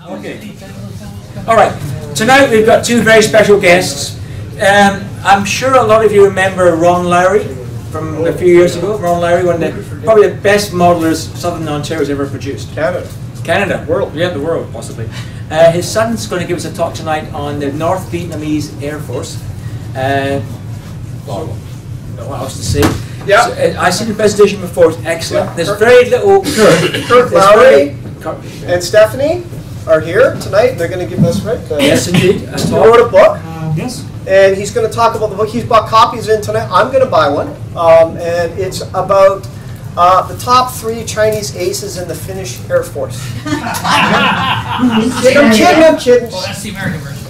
Okay. All right. Tonight we've got two very special guests. I'm sure a lot of you remember Ron Lowry from a few years ago. Ron Lowry, one of the probably the best modelers Southern Ontario's ever produced. Canada. World. Yeah, the world, possibly. His son's going to give us a talk tonight on the North Vietnamese Air Force. What else to say? Yeah. So, I've seen the presentation before. It's excellent. There's very little... Kirk Lowry and Stephanie are here tonight. They're going to give us, right? Yes, indeed. He wrote a book. Yes. And he's going to talk about the book. He's bought copies in tonight. I'm going to buy one. And it's about the top 3 Chinese aces in the Finnish Air Force. I'm kidding. Well, that's the American version.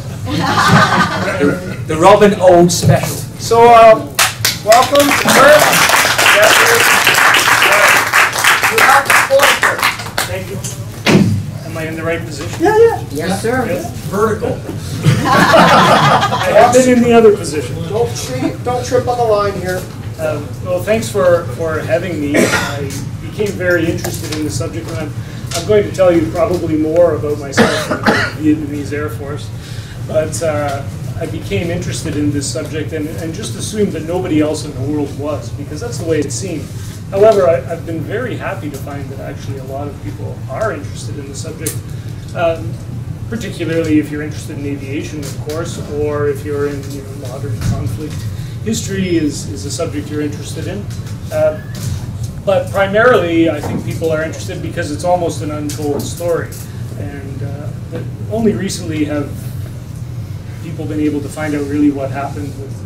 The Robin Old special. So, welcome to Kirk. You have the floor, Kirk. Thank you. Am I in the right position? Yeah. Yes, sir. Yes. Vertical. I have been in the other position. Don't trip on the line here. Well, thanks for having me. I became very interested in the subject, and I'm going to tell you probably more about myself and the Vietnamese Air Force. But I became interested in this subject and just assumed that nobody else in the world was, because that's the way it seemed. However, I've been very happy to find that actually a lot of people are interested in the subject, particularly if you're interested in aviation, of course, or if you're in modern conflict. History is a subject you're interested in. But primarily, I think people are interested because it's almost an untold story. And only recently have people been able to find out really what happened with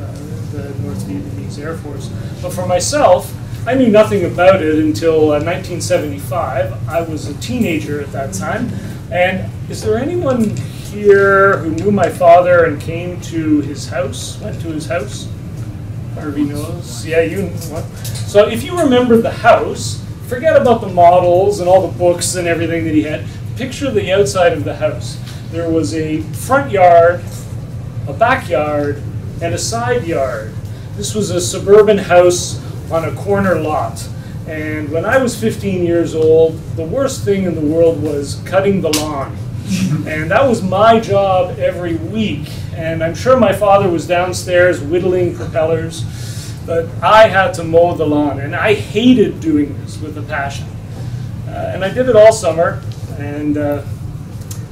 the North Vietnamese Air Force. But for myself, I knew nothing about it until 1975. I was a teenager at that time. And is there anyone here who knew my father and came to his house, went to his house? Harvey knows. Yeah, you know what. So if you remember the house, forget about the models and all the books and everything that he had. Picture the outside of the house. There was a front yard, a backyard, and a side yard. This was a suburban house on a corner lot. And when I was 15 years old, the worst thing in the world was cutting the lawn. And that was my job every week. And I'm sure my father was downstairs whittling propellers, but I had to mow the lawn. And I hated doing this with a passion. And I did it all summer, and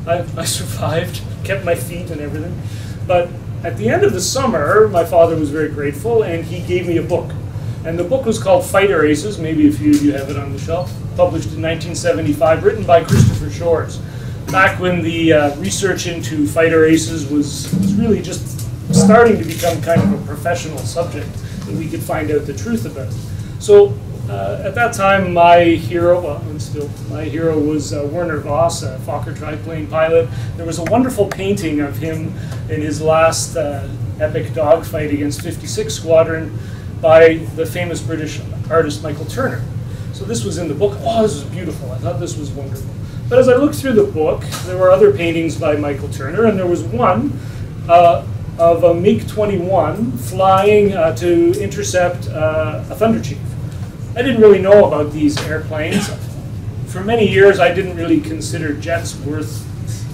I survived, kept my feet and everything. But at the end of the summer, my father was very grateful, and he gave me a book. And the book was called Fighter Aces. Maybe a few of you have it on the shelf. Published in 1975, written by Christopher Shores. Back when the research into fighter aces was really just starting to become kind of a professional subject that we could find out the truth about. So at that time, my hero, well, and still my hero, was Werner Voss, a Fokker triplane pilot. There was a wonderful painting of him in his last epic dogfight against 56 Squadron by the famous British artist Michael Turner. So this was in the book. Oh, this was beautiful. I thought this was wonderful. But as I looked through the book, there were other paintings by Michael Turner, and there was one of a MiG-21 flying to intercept a Thunder Chief. I didn't really know about these airplanes. For many years, I didn't really consider jets worth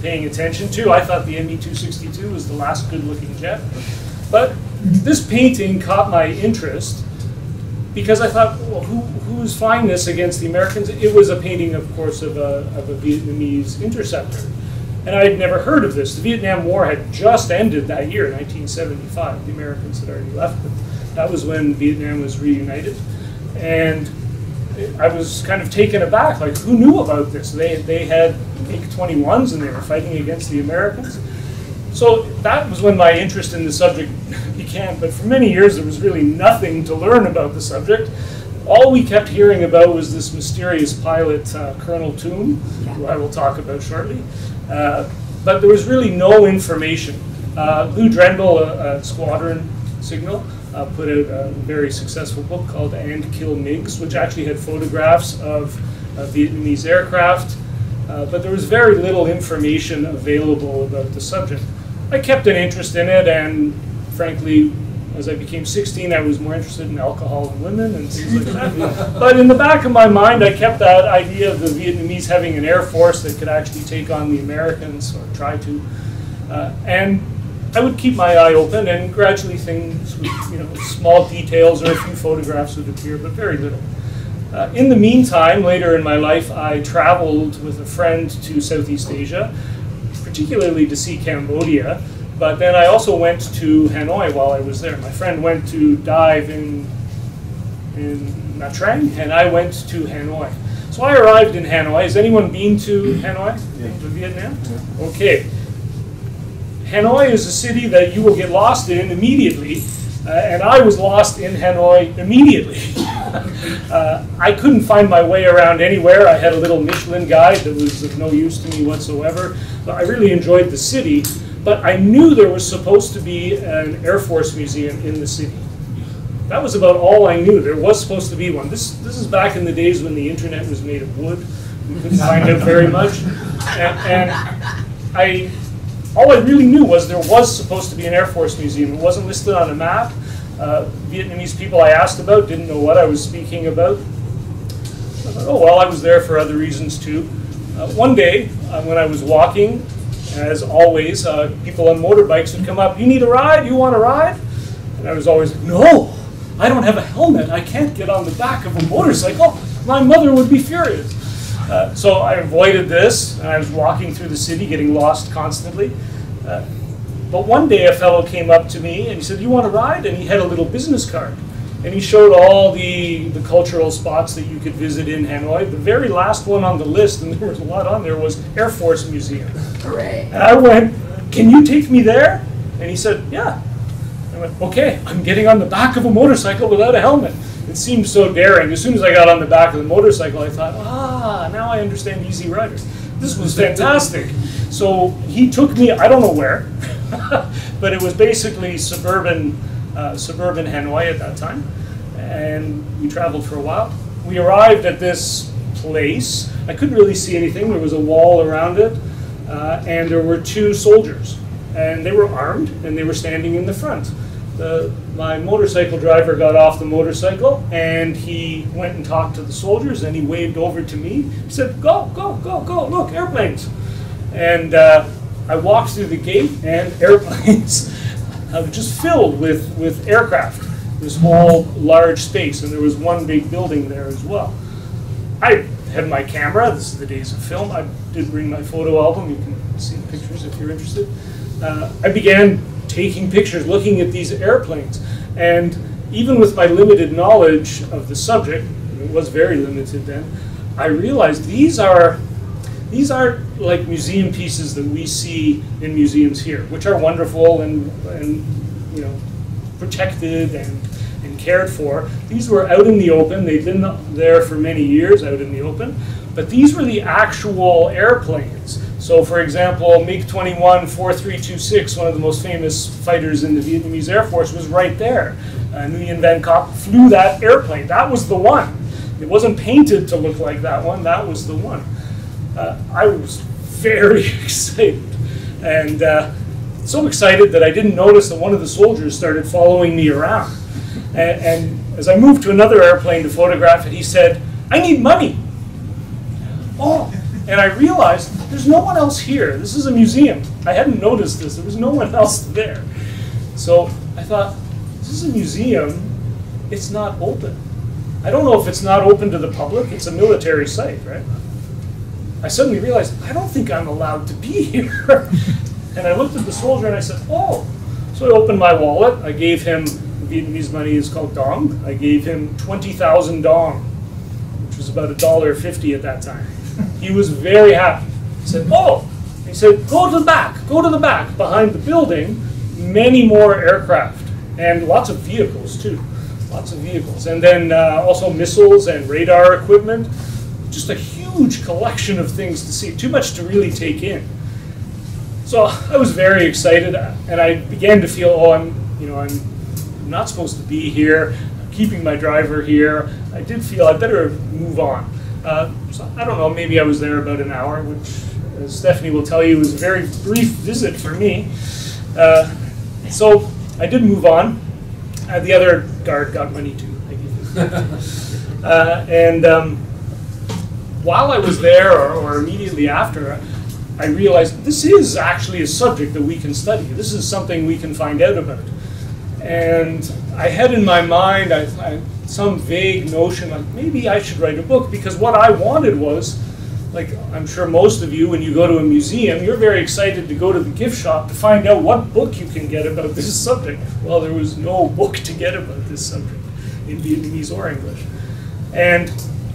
paying attention to. I thought the ME-262 was the last good-looking jet. But this painting caught my interest because I thought, well, who's flying this against the Americans? It was a painting, of course, of a Vietnamese interceptor. And I had never heard of this. The Vietnam War had just ended that year, 1975. The Americans had already left, but that was when Vietnam was reunited. And I was kind of taken aback, like, who knew about this? They had MiG-21s and they were fighting against the Americans. So that was when my interest in the subject began, but for many years there was really nothing to learn about the subject. All we kept hearing about was this mysterious pilot, Colonel Toome, who I will talk about shortly. But there was really no information. Lou Drendel, a squadron signal, put out a very successful book called And Kill MiGs, which actually had photographs of Vietnamese aircraft, but there was very little information available about the subject. I kept an interest in it, and frankly, As I became 16, I was more interested in alcohol and women and things like that. But in the back of my mind, I kept that idea of the Vietnamese having an air force that could actually take on the Americans, or try to. And I would keep my eye open, and gradually things would, small details or a few photographs would appear, but very little. In the meantime, later in my life, I traveled with a friend to Southeast Asia, particularly to see Cambodia. But then I also went to Hanoi while I was there. My friend went to dive in Nha Trang, and I went to Hanoi. So I arrived in Hanoi. Has anyone been to Hanoi? Yeah. To Vietnam? Yeah. Okay. Hanoi is a city that you will get lost in immediately, and I was lost in Hanoi immediately. I couldn't find my way around anywhere. I had a little Michelin guide that was of no use to me whatsoever. But I really enjoyed the city. But I knew there was supposed to be an Air Force museum in the city. That was about all I knew. There was supposed to be one. This is back in the days when the internet was made of wood. We couldn't find out very much. And all I really knew was there was supposed to be an Air Force museum. It wasn't listed on a map. Vietnamese people I asked about didn't know what I was speaking about. I thought, oh, well, I was there for other reasons too. One day, when I was walking, as always, people on motorbikes would come up, you need a ride? You want a ride? And I was always like, no, I don't have a helmet. I can't get on the back of a motorcycle. My mother would be furious. So I avoided this, and I was walking through the city, getting lost constantly. But one day a fellow came up to me, and he said, you want a ride? And he had a little business card. And he showed all the cultural spots that you could visit in Hanoi. The very last one on the list, and there was a lot on there, was Air Force Museum. Hooray. And I went, can you take me there? And he said, yeah. I went, okay, I'm getting on the back of a motorcycle without a helmet. It seemed so daring. As soon as I got on the back of the motorcycle, I thought, now I understand Easy Riders. This was fantastic. So he took me, I don't know where, but it was basically suburban Hanoi at that time, and we traveled for a while. We arrived at this place. I couldn't really see anything. There was a wall around it, and there were two soldiers, and they were armed, and they were standing in the front. My motorcycle driver got off the motorcycle, and he went and talked to the soldiers, and he waved over to me. He said, go, go, go, go, look, airplanes. And I walked through the gate, and airplanes just filled with aircraft, this whole large space, and there was one big building there as well. I had my camera. This is the days of film. I did bring my photo album. You can see the pictures if you're interested. I began taking pictures, looking at these airplanes, and even with my limited knowledge of the subject, it was very limited then, I realized these are like museum pieces that we see in museums here, which are wonderful and protected and cared for. These were out in the open. They'd been there for many years, out in the open. But these were the actual airplanes. So, for example, MiG-21 4326, one of the most famous fighters in the Vietnamese Air Force, was right there. Nguyen Van Cop flew that airplane. That was the one. It wasn't painted to look like that one. That was the one. I was very excited, and so excited that I didn't notice that one of the soldiers started following me around. And as I moved to another airplane to photograph it, he said, I need money. Oh, and I realized there's no one else here. This is a museum. I hadn't noticed this. There was no one else there. So I thought, this is a museum. It's not open. I don't know if it's not open to the public. It's a military site, right? I suddenly realized, I don't think I'm allowed to be here. And I looked at the soldier and I said, oh. So I opened my wallet. I gave him, Vietnamese money is called dong. I gave him 20,000 dong, which was about $1.50 at that time. He was very happy. He said, oh. He said, go to the back, behind the building, many more aircraft, and lots of vehicles too, lots of vehicles. And then also missiles and radar equipment, just a huge collection of things to see, too much to really take in. So I was very excited, and I began to feel, oh, I'm not supposed to be here, I'm keeping my driver here. I did feel I better move on. So I don't know, maybe I was there about an hour, which, as Stephanie will tell you, was a very brief visit for me. So I did move on, The other guard got money too. While I was there, or immediately after, I realized this is actually a subject that we can study. This is something we can find out about. And I had in my mind some vague notion, like maybe I should write a book, because what I wanted was, like I'm sure most of you, when you go to a museum, you're very excited to go to the gift shop to find out what book you can get about this subject. Well, there was no book to get about this subject in Vietnamese or English. And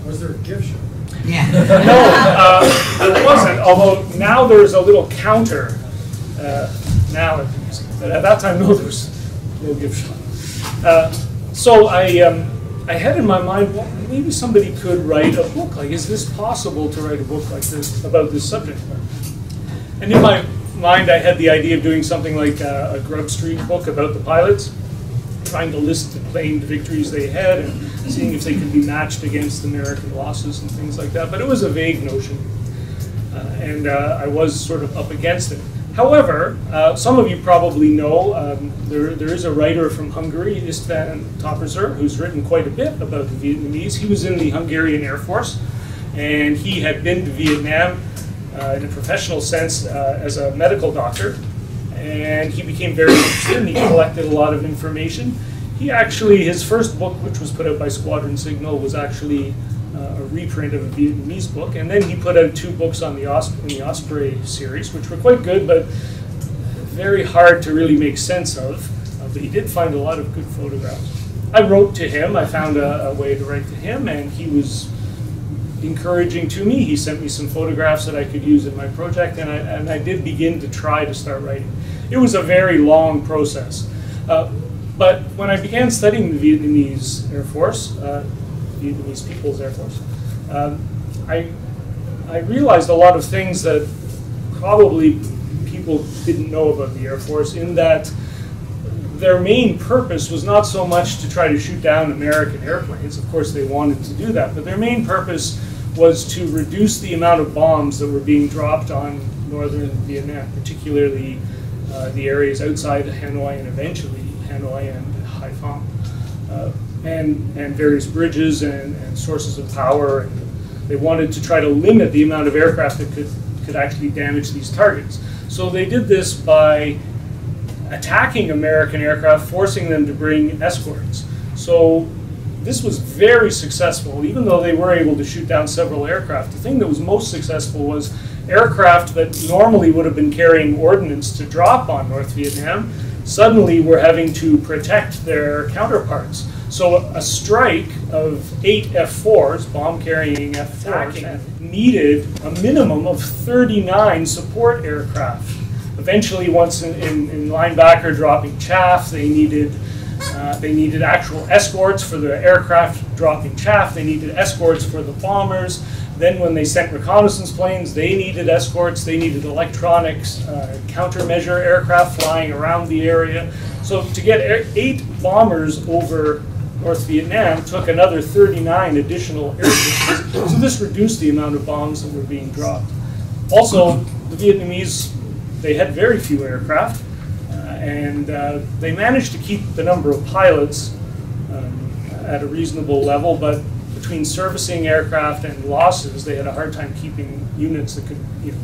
was there a gift shop? Yeah. No, there wasn't, although now there's a little counter now at the museum. But at that time, no, there was no gift shop. So I had in my mind, well, maybe somebody could write a book. Like, is this possible to write a book like this about this subject matter? And in my mind, I had the idea of doing something like a Grub Street book about the pilots, trying to list the claimed victories they had and seeing if they could be matched against American losses and things like that. But it was a vague notion, and I was sort of up against it. However, some of you probably know there is a writer from Hungary, István Topperzer, who's written quite a bit about the Vietnamese. He was in the Hungarian Air Force, and he had been to Vietnam in a professional sense as a medical doctor, and he became very interested and he collected a lot of information. He actually, his first book, which was put out by Squadron Signal, was actually a reprint of a Vietnamese book, and then he put out 2 books on the Osprey series, which were quite good, but very hard to really make sense of. But he did find a lot of good photographs. I wrote to him. I found a way to write to him, and he was encouraging to me. He sent me some photographs that I could use in my project, and I did begin to try to start writing. It was a very long process. But when I began studying the Vietnamese Air Force, Vietnamese People's Air Force, I realized a lot of things that probably people didn't know about the Air Force, in that their main purpose was not so much to try to shoot down American airplanes. Of course, they wanted to do that, but their main purpose was to reduce the amount of bombs that were being dropped on northern Vietnam, particularly the areas outside of Hanoi and eventually Hanoi and Haiphong. And various bridges and sources of power. And they wanted to try to limit the amount of aircraft that could actually damage these targets. So they did this by attacking American aircraft, forcing them to bring escorts. So this was very successful, even though they were able to shoot down several aircraft. The thing that was most successful was aircraft that normally would have been carrying ordnance to drop on North Vietnam suddenly were having to protect their counterparts. So a strike of 8 F-4s, bomb-carrying F-4s, needed a minimum of 39 support aircraft. Eventually, once in linebacker dropping chaff, they needed actual escorts for the aircraft dropping chaff. They needed escorts for the bombers. Then when they sent reconnaissance planes, they needed escorts. They needed electronics, countermeasure aircraft flying around the area. So to get 8 bombers over North Vietnam took another 39 additional airships. So this reduced the amount of bombs that were being dropped. Also, the Vietnamese, they had very few aircraft, and they managed to keep the number of pilots at a reasonable level, but between servicing aircraft and losses, they had a hard time keeping units that could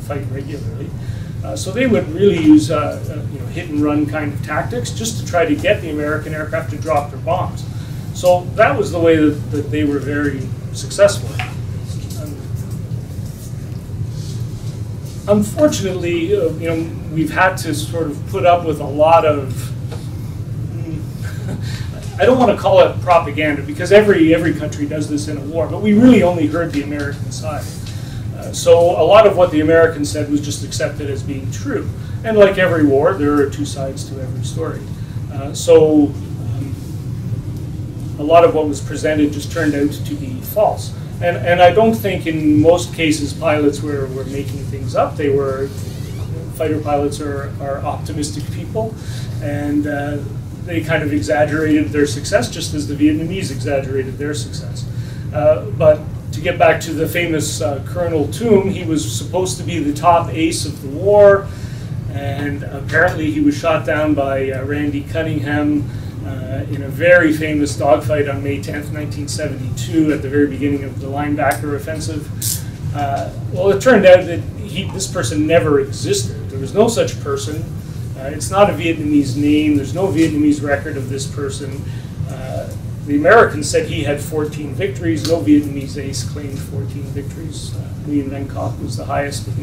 fight regularly. So they would really use hit and run kind of tactics just to try to get the American aircraft to drop their bombs. So that was the way that they were very successful. Unfortunately, we've had to sort of put up with a lot of, I don't want to call it propaganda, because every country does this in a war, but we really only heard the American side. So a lot of what the Americans said was just accepted as being true. And like every war, there are 2 sides to every story. A lot of what was presented just turned out to be false. And I don't think in most cases pilots were making things up. They were, fighter pilots are optimistic people, and they kind of exaggerated their success just as the Vietnamese exaggerated their success. But to get back to the famous Colonel Toom, he was supposed to be the top ace of the war, and apparently he was shot down by Randy Cunningham in a very famous dogfight on May 10th, 1972, at the very beginning of the linebacker offensive. Well, it turned out that this person never existed. There was no such person. It's not a Vietnamese name. There's no Vietnamese record of this person. The Americans said he had 14 victories. No Vietnamese ace claimed 14 victories. Nguyen Van Cop was the highest with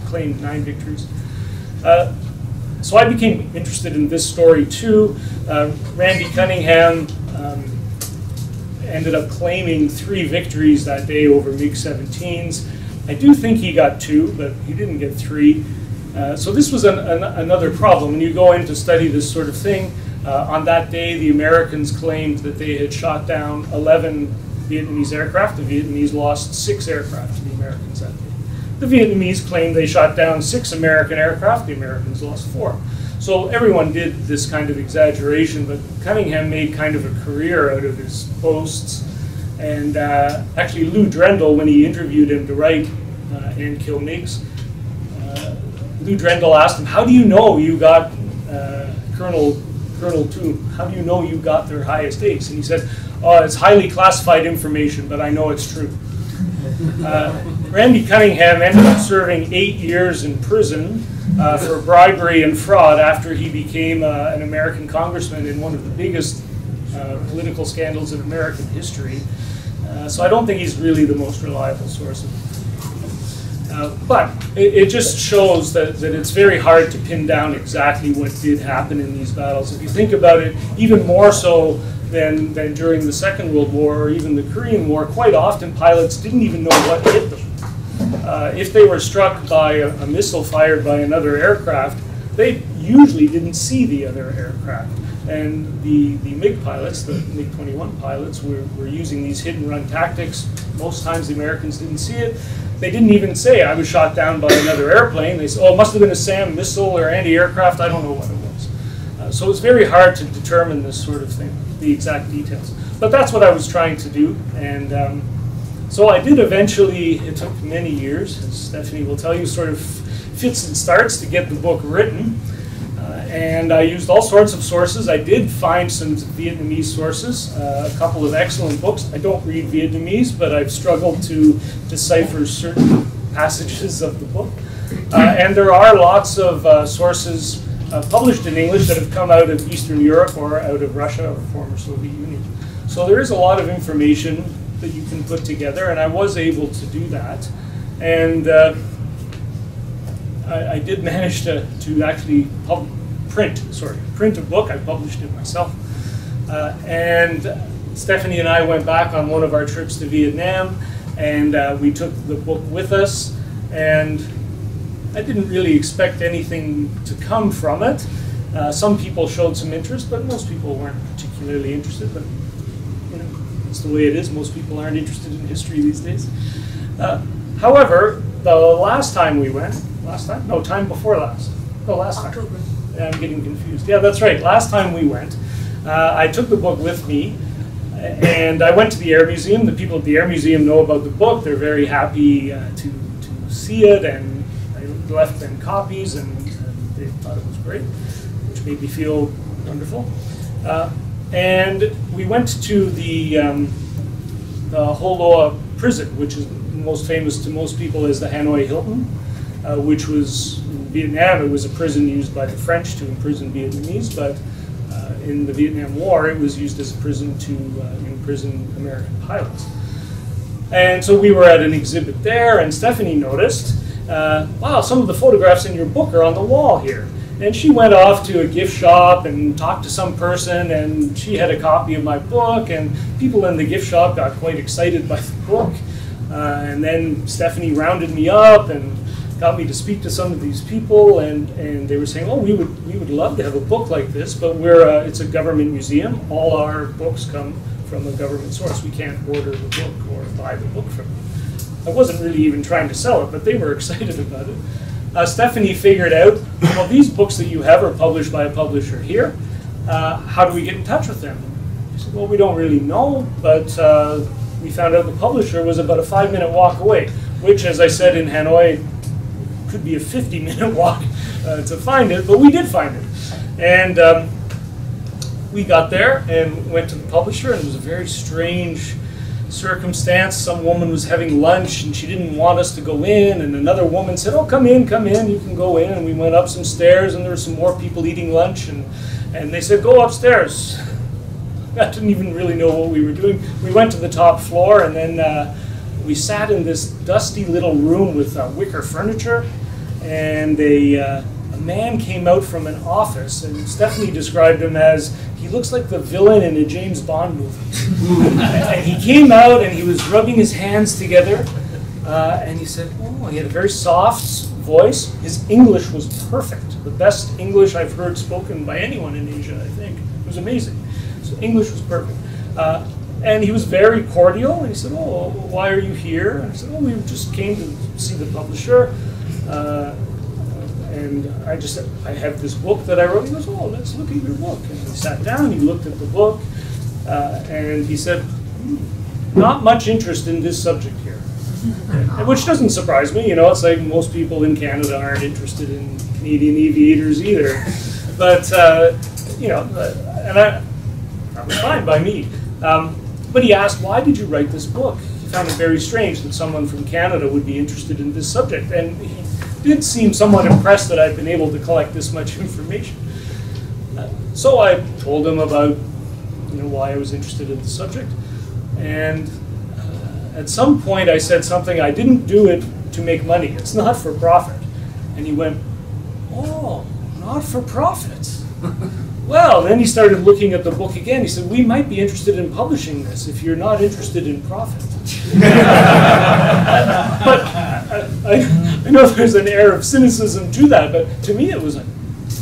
claimed 9 victories. So I became interested in this story too. Randy Cunningham ended up claiming 3 victories that day over MiG-17s. I do think he got 2, but he didn't get 3. So this was another problem. When you go in to study this sort of thing, on that day the Americans claimed that they had shot down 11 Vietnamese aircraft. The Vietnamese lost 6 aircraft to the Americans that day. The Vietnamese claimed they shot down 6 American aircraft. The Americans lost 4. So everyone did this kind of exaggeration, but Cunningham made kind of a career out of his posts. And actually Lou Drendel, when he interviewed him to write And Kill MiGs, Lou Drendel asked him, how do you know you got Colonel Toon, how do you know you got their highest ace? And he said, oh, it's highly classified information, but I know it's true. Randy Cunningham ended up serving 8 years in prison for bribery and fraud after he became an American congressman in one of the biggest political scandals in American history. So I don't think he's really the most reliable source of information. But it just shows that it's very hard to pin down exactly what did happen in these battles. If you think about it, even more so than during the Second World War or even the Korean War, quite often pilots didn't even know what hit them. If they were struck by a missile fired by another aircraft, they usually didn't see the other aircraft. And the MiG pilots, the MiG-21 pilots, were using these hit-and-run tactics. Most times the Americans didn't see it. They didn't even say, I was shot down by another airplane. They said, oh, it must have been a SAM missile or anti-aircraft. I don't know what it was. So it's very hard to determine this sort of thing, the exact details. But that's what I was trying to do. And so I did eventually, it took many years, as Stephanie will tell you, sort of fits and starts to get the book written. And I used all sorts of sources. I did find some Vietnamese sources, a couple of excellent books. I don't read Vietnamese, but I've struggled to decipher certain passages of the book. And there are lots of sources published in English that have come out of Eastern Europe or out of Russia or former Soviet Union. So there is a lot of information that you can put together, and I was able to do that. And I did manage to actually print a book. I published it myself. And Stephanie and I went back on one of our trips to Vietnam, and we took the book with us, and I didn't really expect anything to come from it. Some people showed some interest, but most people weren't particularly interested. But you know, it's the way it is. Most people aren't interested in history these days. However, the last time we went, time before last. No, last time. October. I'm getting confused. Yeah, that's right. Last time we went, I took the book with me, and I went to the Air Museum. The people at the Air Museum know about the book. They're very happy to see it, and I left them copies, and they thought it was great, which made me feel wonderful. And we went to the Ho Loa prison, which is most famous to most people as the Hanoi Hilton, which was in Vietnam. It was a prison used by the French to imprison Vietnamese, but in the Vietnam War it was used as a prison to imprison American pilots. And so we were at an exhibit there, and Stephanie noticed, wow, some of the photographs in your book are on the wall here. And she went off to a gift shop and talked to some person, and she had a copy of my book, and people in the gift shop got quite excited by the book. And then Stephanie rounded me up and got me to speak to some of these people, and they were saying, oh, we would love to have a book like this, but it's a government museum. All our books come from a government source. We can't order the book or buy the book from them. I wasn't really even trying to sell it, but they were excited about it. Stephanie figured out, well, these books that you have are published by a publisher here. How do we get in touch with them? I said, well, we don't really know, but we found out the publisher was about a 5-minute walk away, which, as I said, in Hanoi, could be a 50-minute walk to find it, but we did find it. And we got there and went to the publisher, and it was a very strange circumstance. Some woman was having lunch and she didn't want us to go in, and another woman said, "Oh, come in, you can go in." And we went up some stairs, and there were some more people eating lunch, and they said, "Go upstairs." I didn't even really know what we were doing. We went to the top floor, and then we sat in this dusty little room with wicker furniture, and a man came out from an office, and Stephanie described him as, he looks like the villain in a James Bond movie. And he came out, and he was rubbing his hands together, and he said, oh, he had a very soft voice. His English was perfect, the best English I've heard spoken by anyone in Asia, I think. It was amazing. So English was perfect. And he was very cordial, and he said, "Oh, why are you here?" And I said, "Oh, we just came to see the publisher." And I just said, "I have this book that I wrote." He goes, "Oh, let's look at your book." And we sat down, he looked at the book, and he said, "Not much interest in this subject here." Which doesn't surprise me, you know, it's like most people in Canada aren't interested in Canadian aviators either. But, you know, and that was fine by me. But he asked, "Why did you write this book?" He found it very strange that someone from Canada would be interested in this subject. And he did seem somewhat impressed that I'd been able to collect this much information. So I told him about, you know, why I was interested in the subject. And at some point I said something, I didn't do it to make money. It's not for profit. And he went, "Oh, not for profit." Well, then he started looking at the book again. He said, "We might be interested in publishing this if you're not interested in profit." But I know there's an air of cynicism to that, but to me it was like,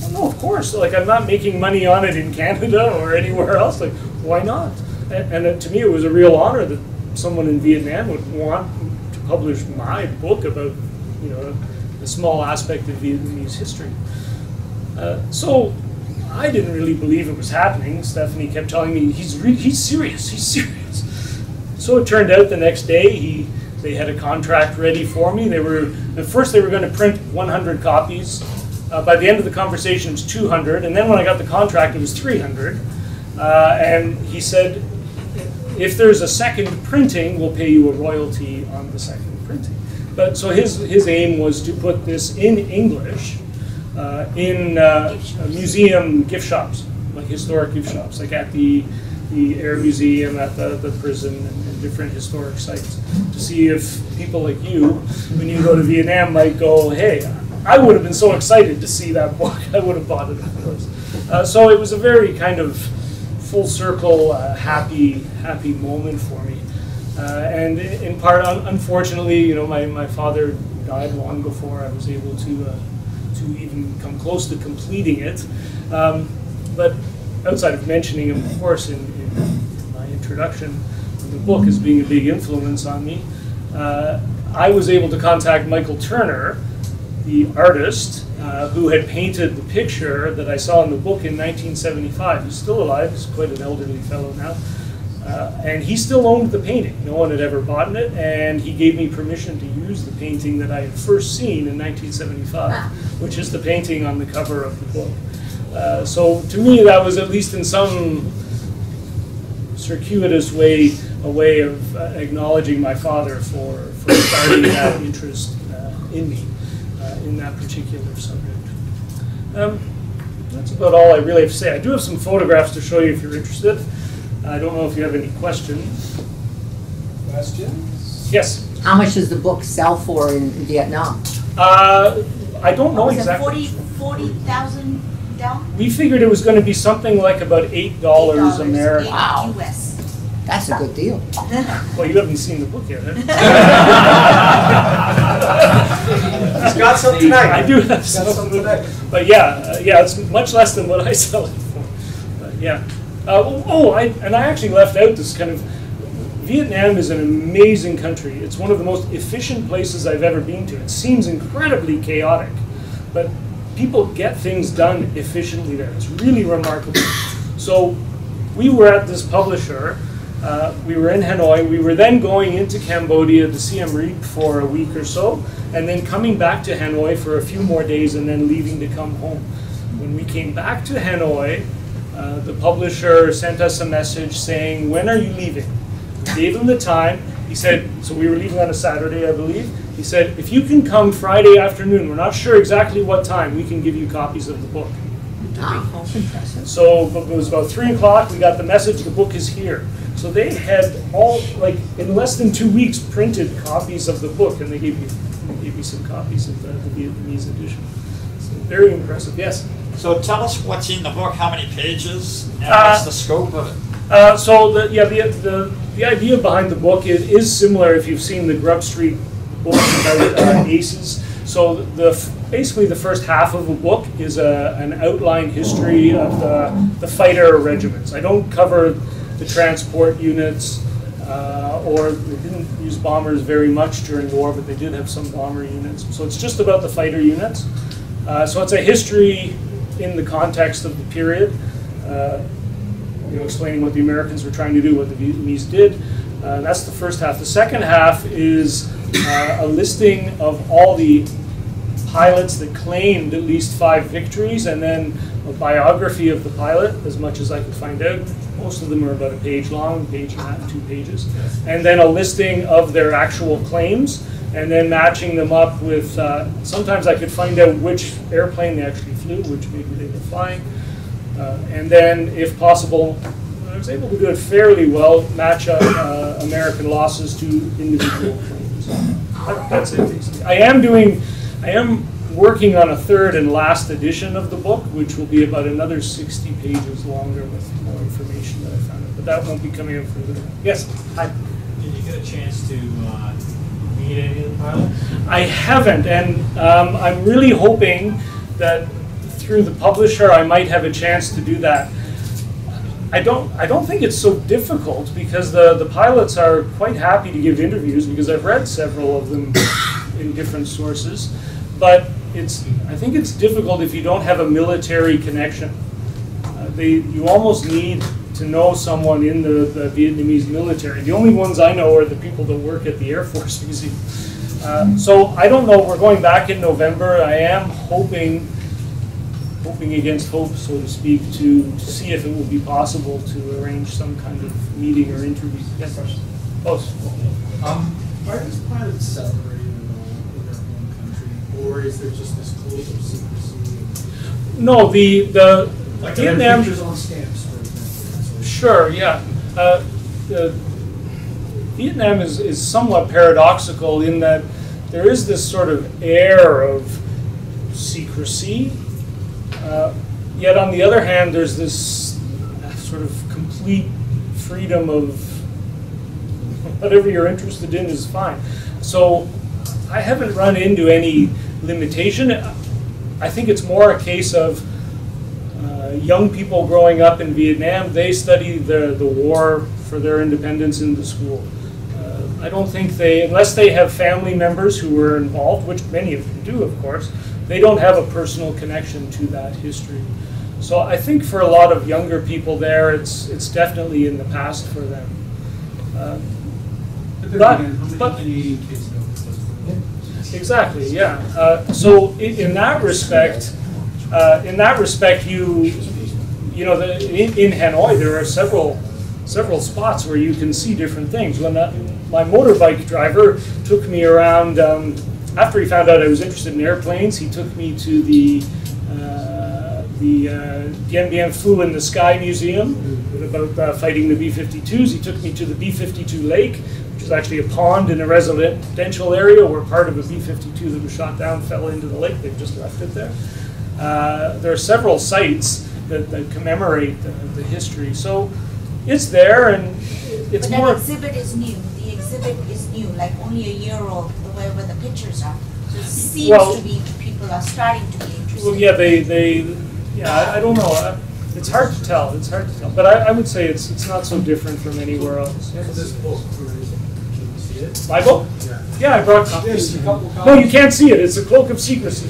oh, no, of course. Like, I'm not making money on it in Canada or anywhere else. Like, why not? And to me it was a real honor that someone in Vietnam would want to publish my book about, you know, a small aspect of Vietnamese history. So I didn't really believe it was happening. Stephanie kept telling me, he's serious, he's serious. So it turned out the next day they had a contract ready for me. At first they were going to print 100 copies. By the end of the conversation it was 200, and then when I got the contract it was 300. And he said, if there's a second printing, we'll pay you a royalty on the second printing. But so his aim was to put this in English, in museum gift shops, like historic gift shops, like at the Air Museum, at the prison, and different historic sites, to see if people like you, when you go to Vietnam, might go, "Hey, I would have been so excited to see that book. I would have bought it, of course." So it was a very kind of full circle, happy moment for me. And in part, unfortunately, you know, my father died long before I was able to even come close to completing it. But outside of mentioning him, of course, in my introduction of the book as being a big influence on me, I was able to contact Michael Turner, the artist, who had painted the picture that I saw in the book in 1975. He's still alive, he's quite an elderly fellow now. And he still owned the painting. No one had ever bought it, and he gave me permission to use the painting that I had first seen in 1975, which is the painting on the cover of the book. So to me, that was, at least in some circuitous way, a way of acknowledging my father for starting that interest in me, in that particular subject. That's about all I really have to say. I do have some photographs to show you if you're interested. I don't know if you have any questions. Questions? Yes. How much does the book sell for in Vietnam? I don't know exactly. 40,000 down? We figured it was going to be something like about $8 American. Wow. US. That's a good deal. Well, you haven't seen the book yet, have you? He's got some tonight. I do have some tonight. But yeah, it's much less than what I sell it for. But yeah. And I actually left out this kind of, Vietnam is an amazing country. It's one of the most efficient places I've ever been to. It seems incredibly chaotic, but people get things done efficiently there. It's really remarkable. So we were at this publisher. We were in Hanoi. We were then going into Cambodia to Siem Reap for a week or so, and then coming back to Hanoi for a few more days and then leaving to come home. When we came back to Hanoi, The publisher sent us a message saying, when are you leaving? We gave him the time. He said, so we were leaving on a Saturday, I believe. He said, if you can come Friday afternoon, we're not sure exactly what time, we can give you copies of the book. That's impressive. So it was about 3 o'clock, we got the message, the book is here. So they had all, like, in less than 2 weeks, printed copies of the book, and they gave me some copies of the Vietnamese edition. So very impressive, yes? So tell us what's in the book, how many pages, and what's the scope of it? So the idea behind the book is similar if you've seen the Grub Street book about aces. So basically the first half of the book is an outline history of the fighter regiments. I don't cover the transport units, or they didn't use bombers very much during the war, but they did have some bomber units. So it's just about the fighter units. So it's a history in the context of the period, explaining what the Americans were trying to do, what the Vietnamese did. That's the first half. The second half is a listing of all the pilots that claimed at least 5 victories, and then a biography of the pilot, as much as I could find out. Most of them are about a page long, page and a half, 2 pages. And then a listing of their actual claims, and then matching them up with, sometimes I could find out which airplane they actually flew, which maybe they were flying. And then, if possible, I was able to do it fairly well, match up American losses to individual claims. That's it, basically. I am working on a 3rd and last edition of the book, which will be about another 60 pages longer with more information that I found out. But that won't be coming out for the... Yes? Hi. Did you get a chance to meet any of the pilots? I haven't, and I'm really hoping that through the publisher I might have a chance to do that. I don't think it's so difficult, because the pilots are quite happy to give interviews, because I've read several of them in different sources. But I think it's difficult if you don't have a military connection. You almost need to know someone in the Vietnamese military. The only ones I know are the people that work at the Air Force Museum. So I don't know. We're going back in November. I am hoping against hope, so to speak, to see if it will be possible to arrange some kind of meeting or interview. Yes, oh. Are these pilots celebrated at all in their home country, or is there just this cloak of secrecy? No, the like Vietnam. pictures on stamps, for example. Sure, yeah. Vietnam is somewhat paradoxical in that there is this sort of air of secrecy. Yet on the other hand, there's this sort of complete freedom of whatever you're interested in is fine. So I haven't run into any limitation. I think it's more a case of young people growing up in Vietnam. They study the war for their independence in the school. I don't think unless they have family members who were involved, which many of them do, of course, they don't have a personal connection to that history. So I think for a lot of younger people there, it's definitely in the past for them. Exactly, yeah. So in that respect, in Hanoi there are several spots where you can see different things. When my motorbike driver took me around. After he found out I was interested in airplanes, he took me to the Dien Bien Phu in the Sky Museum about fighting the B-52s. He took me to the B-52 lake, which is actually a pond in a residential area where part of a B-52 that was shot down fell into the lake. They've just left it there. There are several sites that commemorate the history. So it's there, and it's but more... But the exhibit is new. The exhibit is new, like only a year old, where the pictures are. So it seems to be people are starting to be interested. Well, yeah, I don't know. It's hard to tell. It's hard to tell. But I would say it's not so different from anywhere else. This book, can you see it? My book? Yeah. Yeah, I brought copies. Yes, a couple copies. No, you can't see it. It's a cloak of secrecy.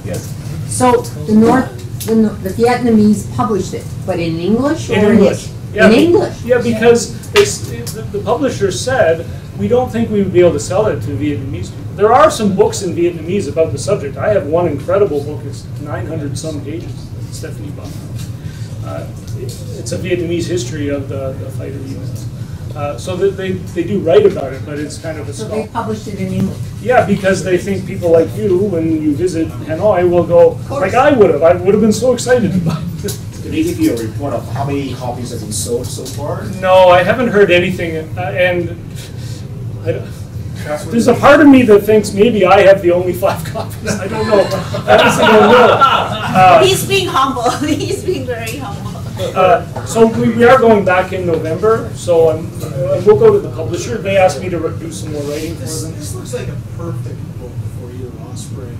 Yes. So the Vietnamese published it, but in English or In English. in English? Yeah, because the publisher said, we don't think we would be able to sell it to Vietnamese people. There are some books in Vietnamese about the subject. I have one incredible book. It's 900 some pages. Stephanie Buckhouse. It's a Vietnamese history of the fighter units. So that they do write about it, but it's kind of a So they published it in English. yeah, because they think people like you, when you visit Hanoi, will go like I would have. I would have been so excited to buy this. Did they give you a report of how many copies have been sold so far? No, I haven't heard anything, and there's a part of me that thinks maybe I have the only 5 copies. I don't know. I honestly don't know. He's being humble. He's being very humble. So we are going back in November, so we'll go to the publisher. They asked me to do some more writing for them. This looks like a perfect book for either Osprey.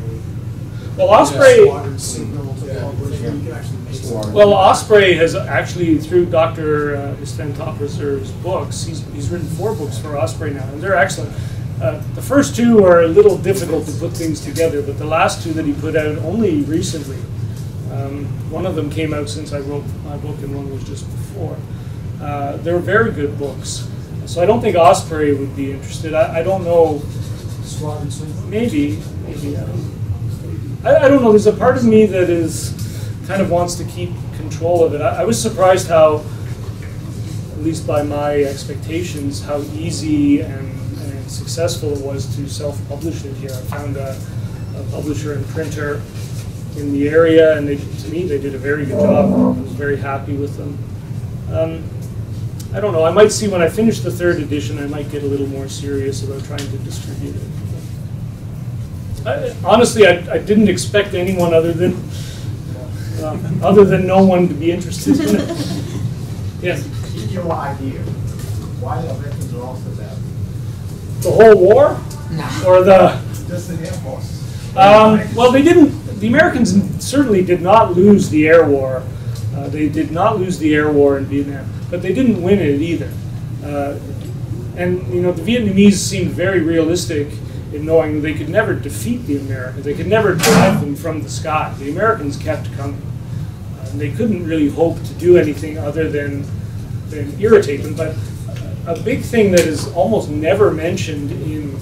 Well, Osprey. Squadron Signal to publish. You can actually make some. Well, Osprey has actually, through Dr. Sven Topperser's books, he's written 4 books for Osprey now, and they're excellent. The first 2 are a little difficult to put things together, but the last 2 that he put out only recently. One of them came out since I wrote my book, and one was just before. They're very good books. So I don't think Osprey would be interested. I don't know. Squadron Signal? Maybe. I don't know. There's a part of me that is kind of wants to keep control of it. I was surprised how, at least by my expectations, how easy and successful it was to self-publish it here. I found a publisher and printer in the area, and to me they did a very good job. I was very happy with them. I don't know, I might see when I finish the 3rd edition, I might get a little more serious about trying to distribute it. Honestly, I didn't expect anyone other than no one to be interested in it. Yes? In your idea, why the Americans lost that? The whole war? No. Or the... Just the Air Force. Well, they didn't. The Americans certainly did not lose the air war. They did not lose the air war in Vietnam, but they didn't win it either. And you know, the Vietnamese seemed very realistic in knowing they could never defeat the Americans. They could never drive them from the sky. The Americans kept coming, and they couldn't really hope to do anything other than irritate them. But a big thing that is almost never mentioned in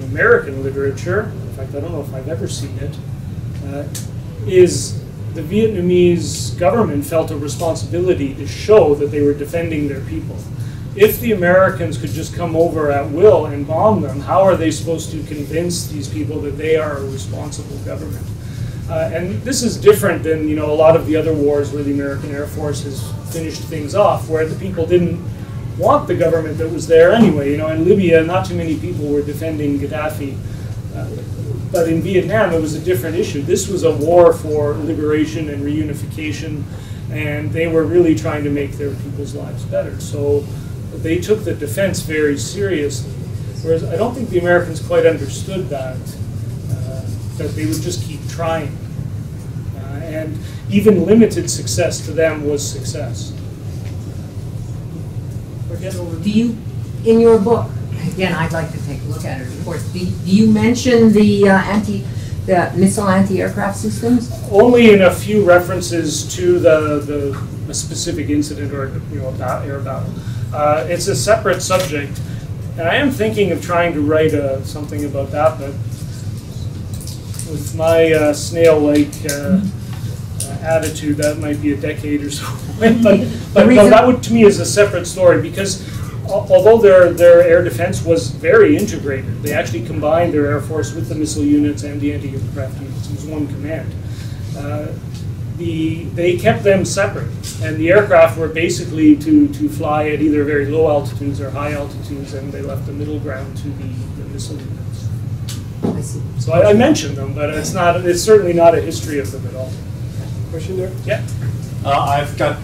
American literature, in fact, I don't know if I've ever seen it, is the Vietnamese government felt a responsibility to show that they were defending their people. If the Americans could just come over at will and bomb them, how are they supposed to convince these people that they are a responsible government? And this is different than a lot of the other wars where the American Air Force has finished things off, where the people didn't want the government that was there anyway. In Libya, not too many people were defending Gaddafi. But in Vietnam, it was a different issue. This was a war for liberation and reunification, and they were really trying to make their people's lives better. So they took the defense very seriously, whereas I don't think the Americans quite understood that they would just keep trying. And even limited success to them was success. Do you, in your book, again, I'd like to take a look at it, of course. Do you mention the missile anti-aircraft systems? Only in a few references to the specific incident or air battle. It's a separate subject, and I am thinking of trying to write something about that, but with my snail-like attitude, that might be a decade or so. but no, that would, to me, is a separate story, because although their air defense was very integrated, they actually combined their air force with the missile units and the anti-aircraft units. It was one command. They kept them separate, and the aircraft were basically to fly at either very low altitudes or high altitudes, and they left the middle ground to the missile units. I see. So I mentioned them, but it's certainly not a history of them at all. Question there? Yeah. I've got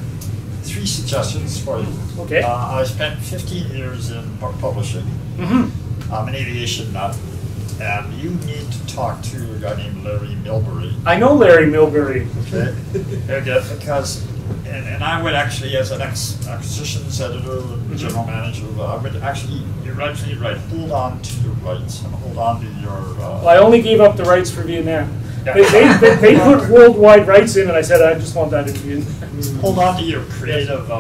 3 suggestions for you. Okay. I spent 15 years in book publishing. Mm-hmm. I'm an aviation nut, and you need to talk to a guy named Larry Milbury. I know Larry Milbury. Okay. Because, and I would actually, as an acquisitions editor and general manager, I would actually eventually write, hold on to your rights and hold on to your... Well, I only gave up the rights for Vietnam. Yeah. They put worldwide rights in, and I said, I just want that in Vietnam. Hold on to your creative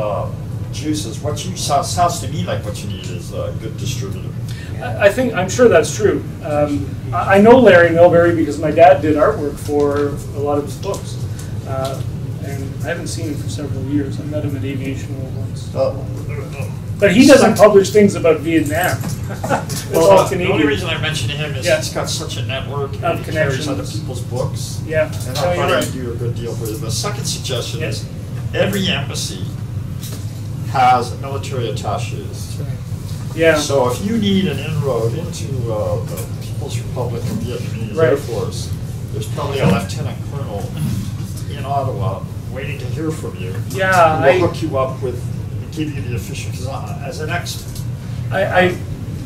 juices. What you sounds to me like what you need is a good distributor. I'm sure that's true. I know Larry Milbury because my dad did artwork for a lot of his books. and I haven't seen him for several years. I met him at Aviation World once. Oh. But he doesn't publish things about Vietnam. It's all Well, the Canadian. only reason I mention him is Yeah. he's got such a network Of and he carries connections. other people's books. Yeah, And no, I'll you're probably right. do a good deal for you. The second suggestion Yes. is every embassy has military attaches. Yeah. So if you need an inroad into the People's Republic of Vietnamese Right. Air Force, there's probably a lieutenant colonel in Ottawa waiting to hear from you. Yeah, Who will hook you up with, and give you the official, because as an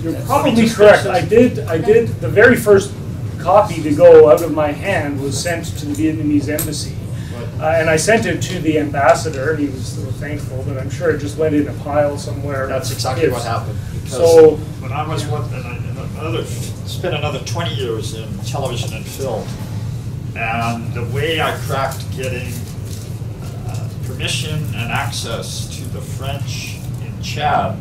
You're probably correct. I did, the very first copy to go out of my hand was sent to the Vietnamese embassy. And I sent it to the ambassador, he was so thankful, but I'm sure it just went in a pile somewhere. That's exactly what happened. Because So, when I was spent another 20 years in television and film, and the way I cracked getting permission and access to the French in Chad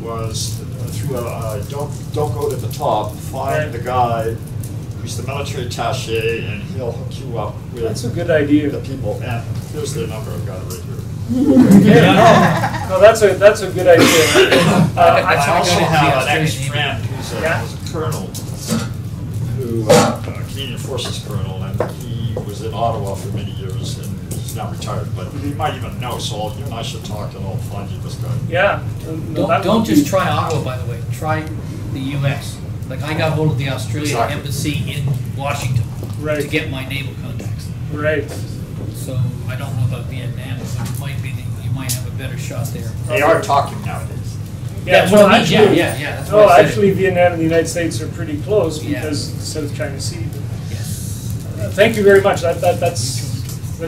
was through don't go to the top, find the guy who's the military attaché, and he'll hook you up with that's a good idea. the people. And here's their number, I've got it right here. Yeah, no, that's a good idea. I also have an ex-friend who's a colonel, who Canadian Forces colonel, and he was in Ottawa for many years, and he's now retired. But he might even know, so you and I should talk, and I'll find you this guy. Yeah. Don't just try Ottawa, by the way. Try the U.S. Like I got hold of the Australian embassy in Washington to get my naval contacts. Right. So I don't know about Vietnam, but it might be that you might have a better shot there. They are talking nowadays. Yeah, well, well, actually, yeah. That's no, why I said actually, it. Vietnam and the United States are pretty close Yeah. because the South China Sea. Yes. Thank you very much. That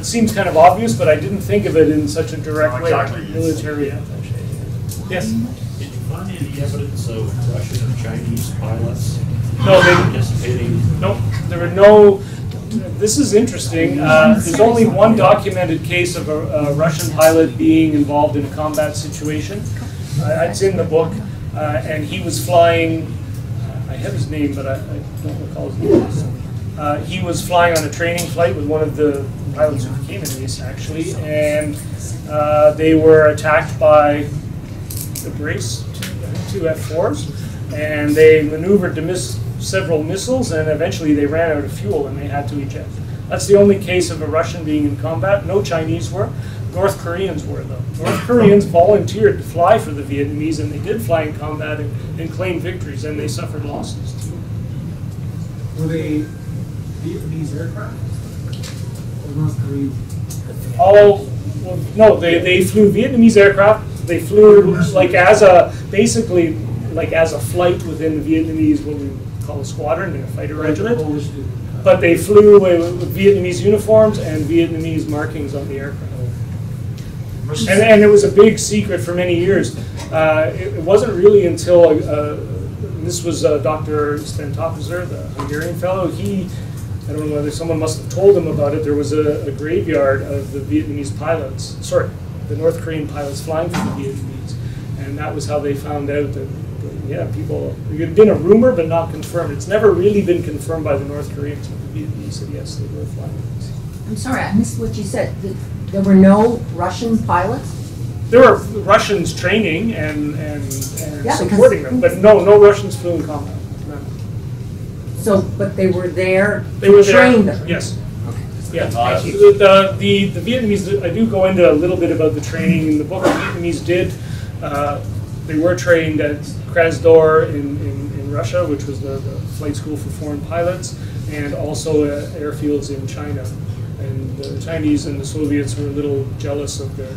seems kind of obvious, but I didn't think of it in such a direct No, way. exactly. Military attaché. Yes. Did you find any evidence of Russian or Chinese pilots No, participating? no, there were no. This is interesting. There's only one documented case of a Russian pilot being involved in a combat situation. It's in the book, and he was flying. I have his name, but I don't recall his name. He was flying on a training flight with one of the pilots who became an ace, actually, and they were attacked by the brace, two F-4s, and they maneuvered to miss several missiles, and eventually they ran out of fuel and they had to eject. That's the only case of a Russian being in combat. No Chinese were. North Koreans were, though. North Koreans volunteered to fly for the Vietnamese, and they did fly in combat and claim victories, and they suffered losses too. Were they Vietnamese aircraft? Or North Korean? Oh, well, no, they flew Vietnamese aircraft. They flew like basically as a flight within the Vietnamese, what we call a squadron, a fighter regiment. But they flew with Vietnamese uniforms and Vietnamese markings on the aircraft. And it was a big secret for many years. It wasn't really until, this was Dr. Stentopzer, the Hungarian fellow, I don't know whether someone must have told him about it, there was a graveyard of the Vietnamese pilots, the North Korean pilots flying for the Vietnamese. And that was how they found out that, it had been a rumor but not confirmed. It's never really been confirmed by the North Koreans, but the Vietnamese said yes, they were flying these. I'm sorry, I missed what you said. There were no Russian pilots? There were Russians training and Yeah, supporting them, but no Russians flew in combat. No. So, but they were there They were to train them? Yes. Yeah. The Vietnamese, I do go into a little bit about the training in the book. The Vietnamese they were trained at Krasnodar in Russia, which was the flight school for foreign pilots, and also airfields in China. And the Chinese and the Soviets were a little jealous of their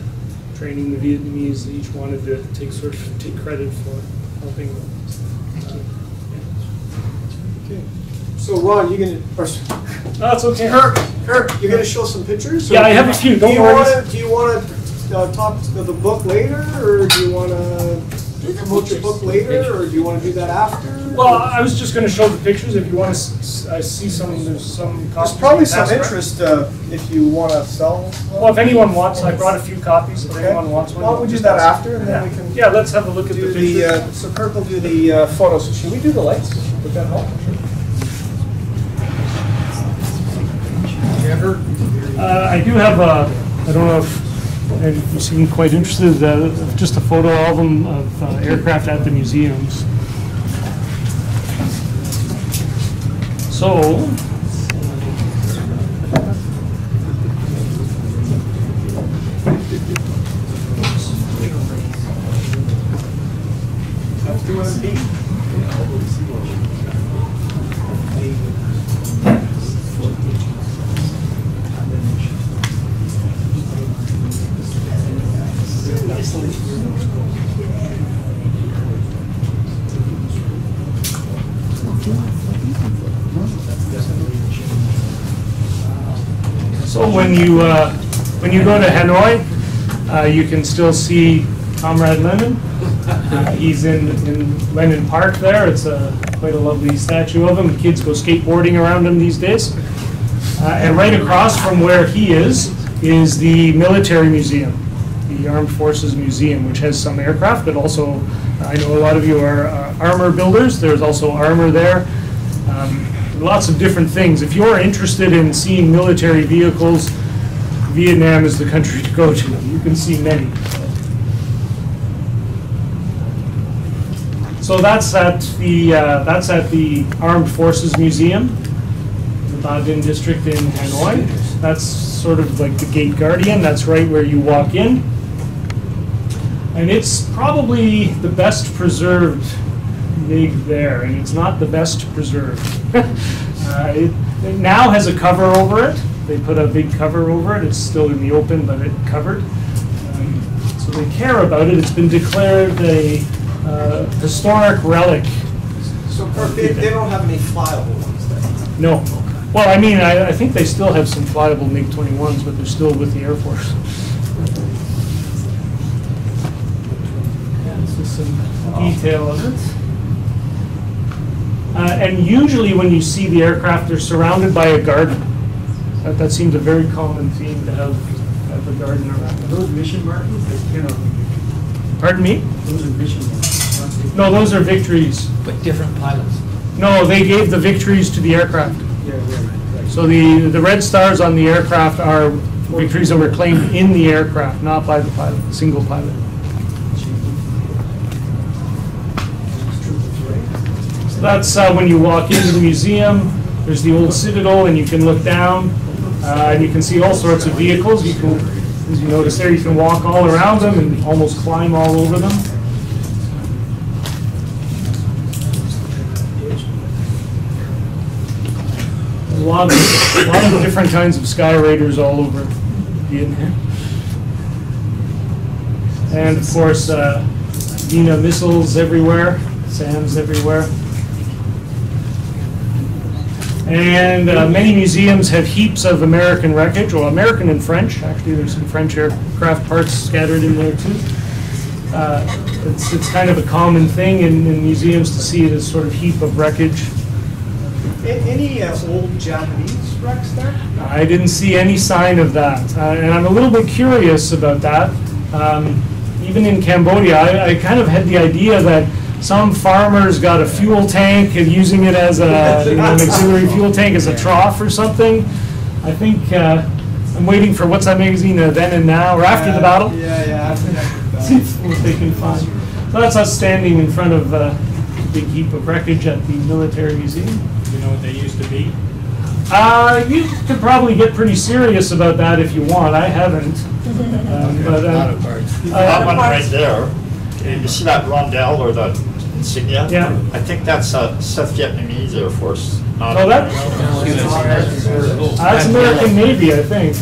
training the Vietnamese. They each wanted to take credit for helping them. Okay. So Ron, you gonna? That's okay. Kirk, you're gonna show some pictures? Yeah, I have a few. Do you want to talk to the book later, or do you want to promote your book later, or do you want to do that after? Well, I was just going to show the pictures. If you want to see there's some copies. There's probably some passed around. interest if you want to sell. Well, if anyone wants, I brought a few copies. If anyone wants one, Why don't we do that after, and then we can. Yeah, let's have a look at the do pictures. so Kirk will do the photos. So should we do the lights? Would that help? Jennifer, I do have a, I don't know if you seem quite interested, just a photo album of aircraft at the museums. So, so when you go to Hanoi, you can still see Comrade Lenin. He's in Lenin Park there. It's quite a lovely statue of him. Kids go skateboarding around him these days. And right across from where he is the military museum, the Armed Forces Museum, which has some aircraft, but also, I know a lot of you are armor builders. There's also armor there. Lots of different things. If you're interested in seeing military vehicles, Vietnam is the country to go to. You can see many. So that's at the Armed Forces Museum, the Ba Dinh district in Hanoi. That's sort of like the gate guardian. That's right where you walk in. And it's probably the best preserved MiG there, and it's not the best preserved. It now has a cover over it. They put a big cover over it. It's still in the open, but it's covered. So they care about it. It's been declared a historic relic. So they don't have any flyable ones there? No. Well, I mean, I think they still have some flyable MiG-21s, but they're still with the Air Force. Yeah, this is some detail of it. And usually when you see the aircraft, they're surrounded by a garden. That seems a very common theme to have a garden around. Are those mission markings? Pardon me? Those are mission markings. No, those are victories. But different pilots. No, they gave the victories to the aircraft. Yeah, right. So the red stars on the aircraft are victories that were claimed in the aircraft, not by the pilot, the single pilot. So that's when you walk into the museum. There's the old citadel, and you can look down, and you can see all sorts of vehicles. You can, as you notice there, you can walk all around them and almost climb all over them. A lot of different kinds of Sky Raiders all over Vietnam. And of course, Dina missiles everywhere, SAMs everywhere. And many museums have heaps of American wreckage, or American and French. Actually, there's some French aircraft parts scattered in there too. It's kind of a common thing in museums to see this sort of heap of wreckage. Any old Japanese wrecks there? I didn't see any sign of that, and I'm a little bit curious about that. Even in Cambodia, I kind of had the idea that some farmers got a fuel tank and using it as an auxiliary fuel tank as a trough or something. I think I'm waiting for, what's that magazine, Then and Now, or After the Battle? Yeah, After the Battle. See what they can find. So that's us standing in front of a big heap of wreckage at the military museum. You know what they used to be? You could probably get pretty serious about that if you want. I haven't. That one right there, you see that rondelle or the insignia? Yeah. I think that's South Vietnamese Air Force. Oh, that's American Navy, I think.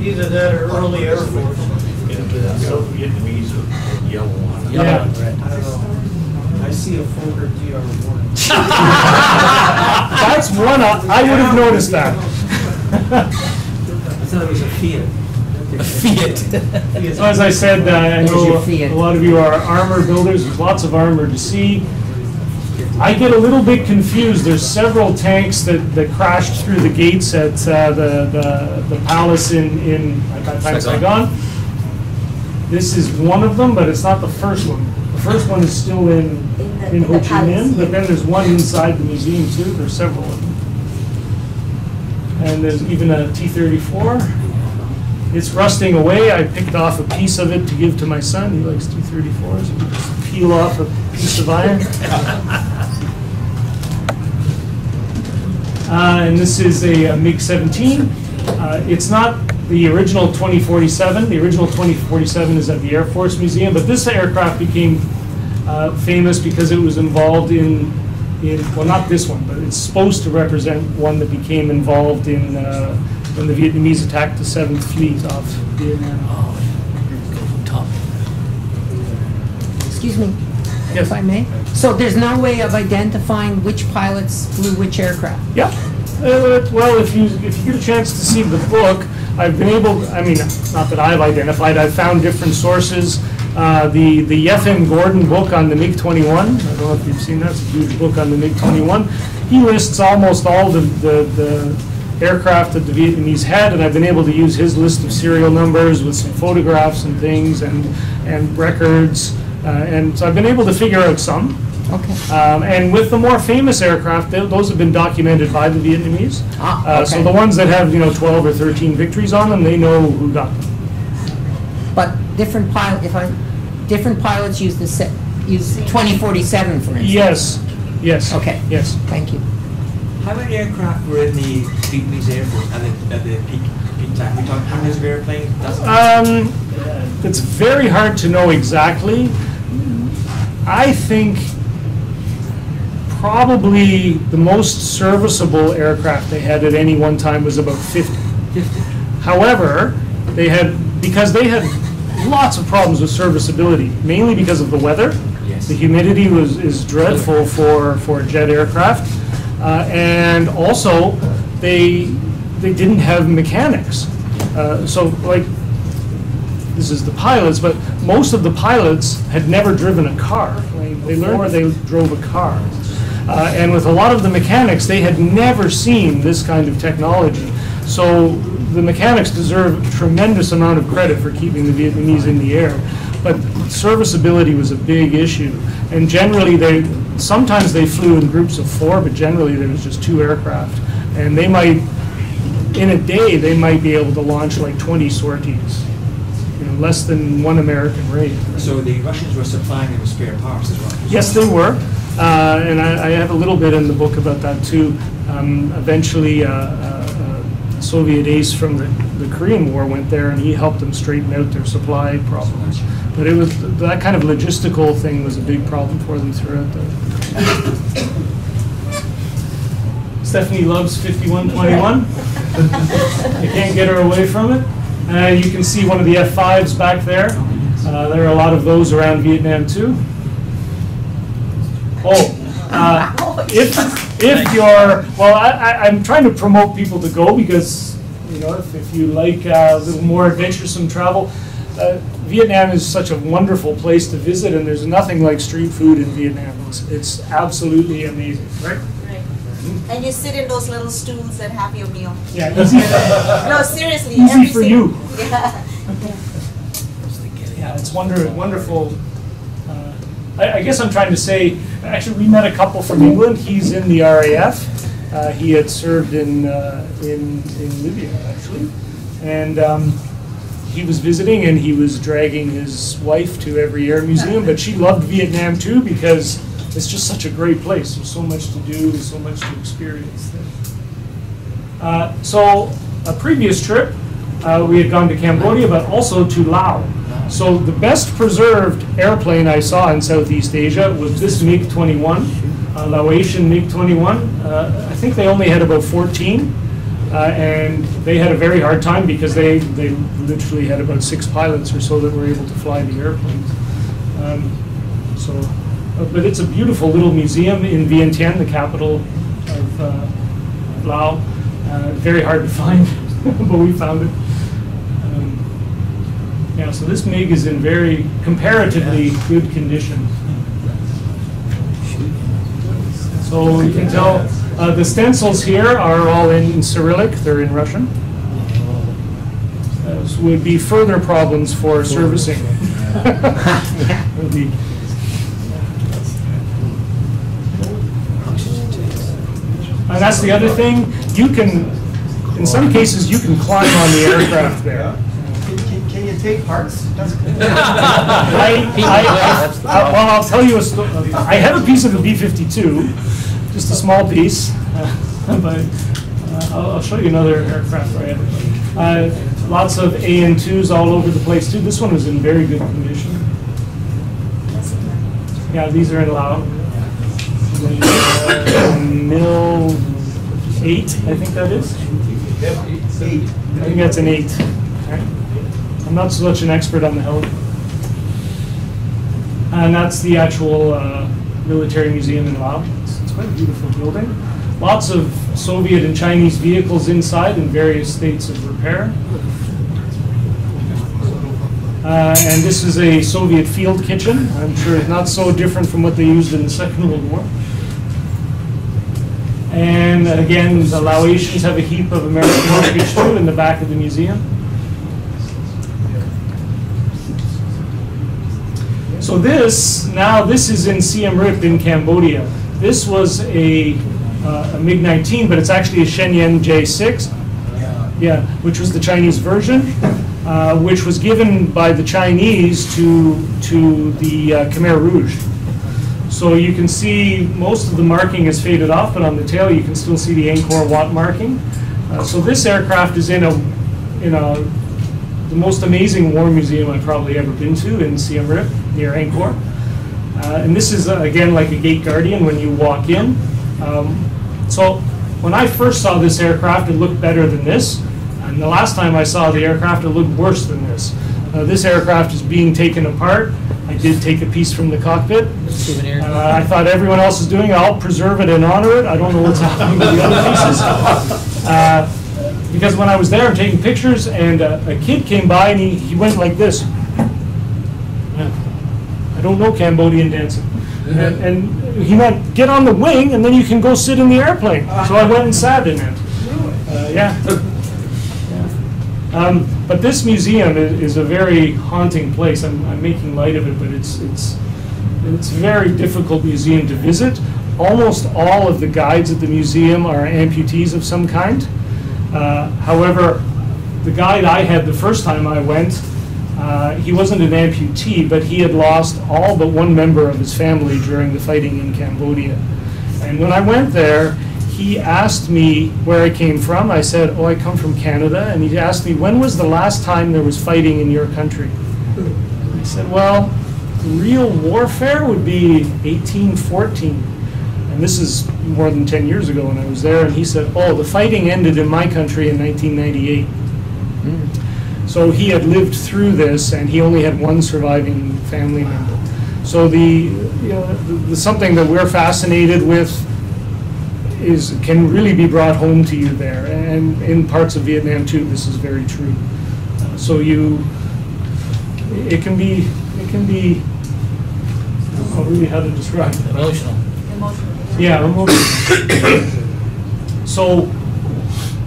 Either that or early Air Force. South Vietnamese or yellow one. Yeah. I don't know. I see a Fokker TR-1. That's one, I would have noticed that. I thought it was a Fiat. A Fiat. So as I said, I know a lot of you are armor builders. There's lots of armor to see. I get a little bit confused. There's several tanks that crashed through the gates at the palace in at that time Saigon. This is one of them, but it's not the first one. The first one is still in Ho Chi Minh, but then there's one inside the museum too. There's several of them. and there's even a T-34. It's rusting away. I picked off a piece of it to give to my son. He likes T-34s. You just peel off a piece of iron. And this is a MiG-17. It's not the original 2047. The original 2047 is at the Air Force Museum, but this aircraft became famous because it was involved in, well, not this one, but it's supposed to represent one that became involved in when the Vietnamese attacked the 7th Fleet off Vietnam. Excuse me, Yes. if I may. So there's no way of identifying which pilots flew which aircraft? Yeah. Well, if you get a chance to see the book, I've been able, I mean, not that I've identified, I've found different sources. The F.M. Gordon book on the MiG-21, I don't know if you've seen that, it's a huge book on the MiG-21. He lists almost all the aircraft that the Vietnamese had, and I've been able to use his list of serial numbers with some photographs and things and records, and so I've been able to figure out some. Okay. And with the more famous aircraft, those have been documented by the Vietnamese. Okay. So the ones that have 12 or 13 victories on them, they know who got them. But different pilots use use 2047, for instance? Yes. Yes. Okay. Yes. Thank you. How many aircraft were in the Vietnamese Air Force at the peak time? We talking hundreds of airplanes? It's very hard to know exactly. I think probably the most serviceable aircraft they had at any one time was about 50. However, because they had lots of problems with serviceability, mainly because of the weather. Yes. The humidity is dreadful for jet aircraft, and also they didn't have mechanics. So like, this is the pilots, but most of the pilots had never driven a car. They learned where they drove a car. And with a lot of the mechanics, they had never seen this kind of technology. So the mechanics deserve a tremendous amount of credit for keeping the Vietnamese in the air. But serviceability was a big issue. And generally, sometimes they flew in groups of 4, but generally there was just 2 aircraft. And they might, in a day, they might be able to launch like 20 sorties. Less than 1 American rate. So the Russians were supplying them with spare parts as well? Yes, they were. And I have a little bit in the book about that too. Eventually, Soviet ace from the Korean War went there, and he helped them straighten out their supply problems. But it was that kind of logistical thing was a big problem for them throughout the. Stephanie loves 5121. I can't get her away from it. You can see one of the F-5s back there. There are a lot of those around Vietnam too. If you're, well, I'm trying to promote people to go because, if you like a little more adventuresome travel, Vietnam is such a wonderful place to visit, and there's nothing like street food in Vietnam. It's absolutely amazing, right? And you sit in those little stools and have your meal. Yeah, easy. No, seriously. Easy for you. Yeah. Yeah, it's wonderful. I guess I'm trying to say, actually, we met a couple from England. He's in the RAF. He had served in Libya, actually. And he was visiting, and he was dragging his wife to every air museum. But she loved Vietnam, too, because it's just such a great place. There's so much to do, there's so much to experience there. So a previous trip, we had gone to Cambodia, but also to Laos. So the best preserved airplane I saw in Southeast Asia was this MiG-21, Laotian MiG-21. I think they only had about 14, and they had a very hard time because they literally had about 6 pilots or so that were able to fly the airplanes. But it's a beautiful little museum in Vientiane, the capital of Laos. Very hard to find, but we found it. Yeah, so this MiG is in very comparatively good condition. So you can tell the stencils here are all in Cyrillic, they're in Russian. This would be further problems for servicing. And that's the other thing, you can in some cases, you can climb on the aircraft there. Can you take parts? That's good. Well, I'll tell you a story. I have a piece of the B-52, just a small piece, but I'll show you another aircraft I have. Lots of AN2s all over the place too. This one was in very good condition. Yeah, these are in Laos. Mill 8, I think that is. I think that's an 8. Right. I'm not so much an expert on the heli. And that's the actual military museum in Laos. It's quite a beautiful building. Lots of Soviet and Chinese vehicles inside in various states of repair. And this is a Soviet field kitchen. I'm sure it's not so different from what they used in the Second World War. And again, the Laotians have a heap of American wreckage too in the back of the museum. So this is in Siem Reap in Cambodia. This was a MiG-19, but it's actually a Shenyang J6, yeah, which was the Chinese version, which was given by the Chinese to the Khmer Rouge. So you can see most of the marking is faded off, but on the tail you can still see the Angkor Wat marking. So this aircraft is in the most amazing war museum I've probably ever been to in Siem Reap, near Angkor. And this is, again, like a gate guardian when you walk in. So when I first saw this aircraft, it looked better than this. And the last time I saw the aircraft, it looked worse than this. This aircraft is being taken apart. I did take a piece from the cockpit. I thought everyone else is doing it. I'll preserve it and honor it. I don't know what's happening with the other pieces. Because when I was there, I'm taking pictures, and a kid came by, and he went like this. I don't know Cambodian dancing. And he went, get on the wing, and then you can go sit in the airplane. So I went and sat in it. Yeah. But this museum is a very haunting place. I'm making light of it, but it's a very difficult museum to visit. Almost all of the guides at the museum are amputees of some kind. However, the guide I had the first time I went, he wasn't an amputee, but he had lost all but one member of his family during the fighting in Cambodia. And when I went there, he asked me where I came from. I said, oh, I come from Canada. And he asked me, when was the last time there was fighting in your country? I said, well, real warfare would be 1814. And this is more than 10 years ago when I was there. And he said, oh, the fighting ended in my country in 1998. So he had lived through this, and he only had one surviving family member. So the something that we're fascinated with can really be brought home to you there, and in parts of Vietnam too. This is very true. So it can be. I don't know really how to describe it. Emotional. Yeah, emotional. So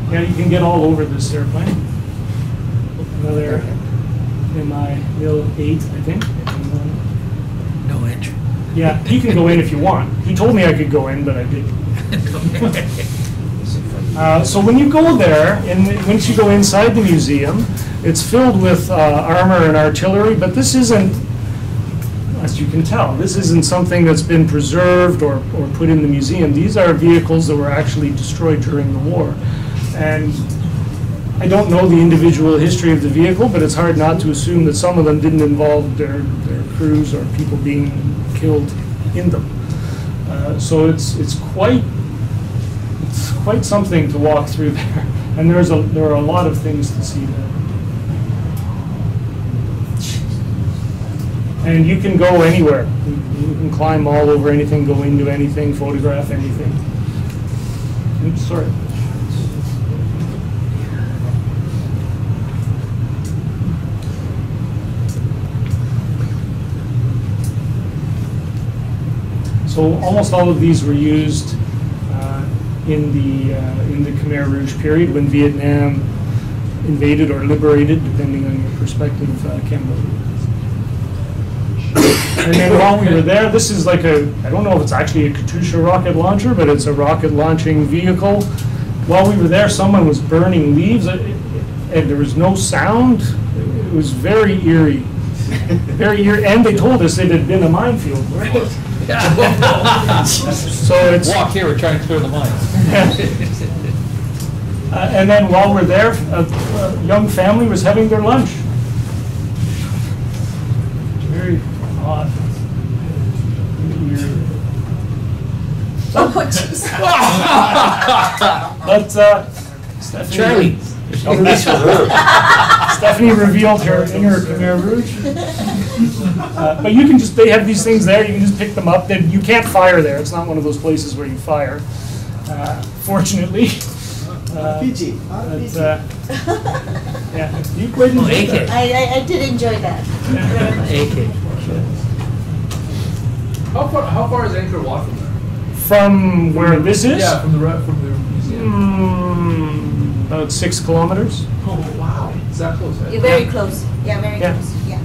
yeah, you can get all over this airplane. Another MI 8, I think. No entry. Yeah, you can go in if you want. He told me I could go in, but I didn't. So when you go there, and once you go inside the museum, it's filled with armor and artillery, but this isn't, as you can tell, this isn't something that's been preserved or put in the museum. These are vehicles that were actually destroyed during the war. And I don't know the individual history of the vehicle, but it's hard not to assume that some of them didn't involve their crews or people being killed in them. So it's quite something to walk through there, and there are a lot of things to see there. And you can go anywhere. You can climb all over anything, go into anything, photograph anything. Oops, sorry. So almost all of these were used in the Khmer Rouge period when Vietnam invaded or liberated, depending on your perspective, Cambodia. And then while we were there, this is like I don't know if it's actually a Katyusha rocket launcher, but it's a rocket launching vehicle while we were there, someone was burning leaves, and there was no sound. It was very eerie. Very eerie, and they told us it had been a minefield. So it's walk here. We're trying to clear the mines. And then while we're there, a young family was having their lunch. Very odd. Oh, jeez. But Stephanie, Charlie. Stephanie revealed her inner Khmer Rouge. But you can just, they have these things there, you can just pick them up. Then you can't fire there. It's not one of those places where you fire, fortunately. PG. Yeah, you quite enjoyed that. I did enjoy that. AK. How far is Angkor Wat from there? From where this is? Yeah, from the museum. About 6 kilometers. Oh wow, is that close? You're very close. Yeah, very Yeah. close. Yeah.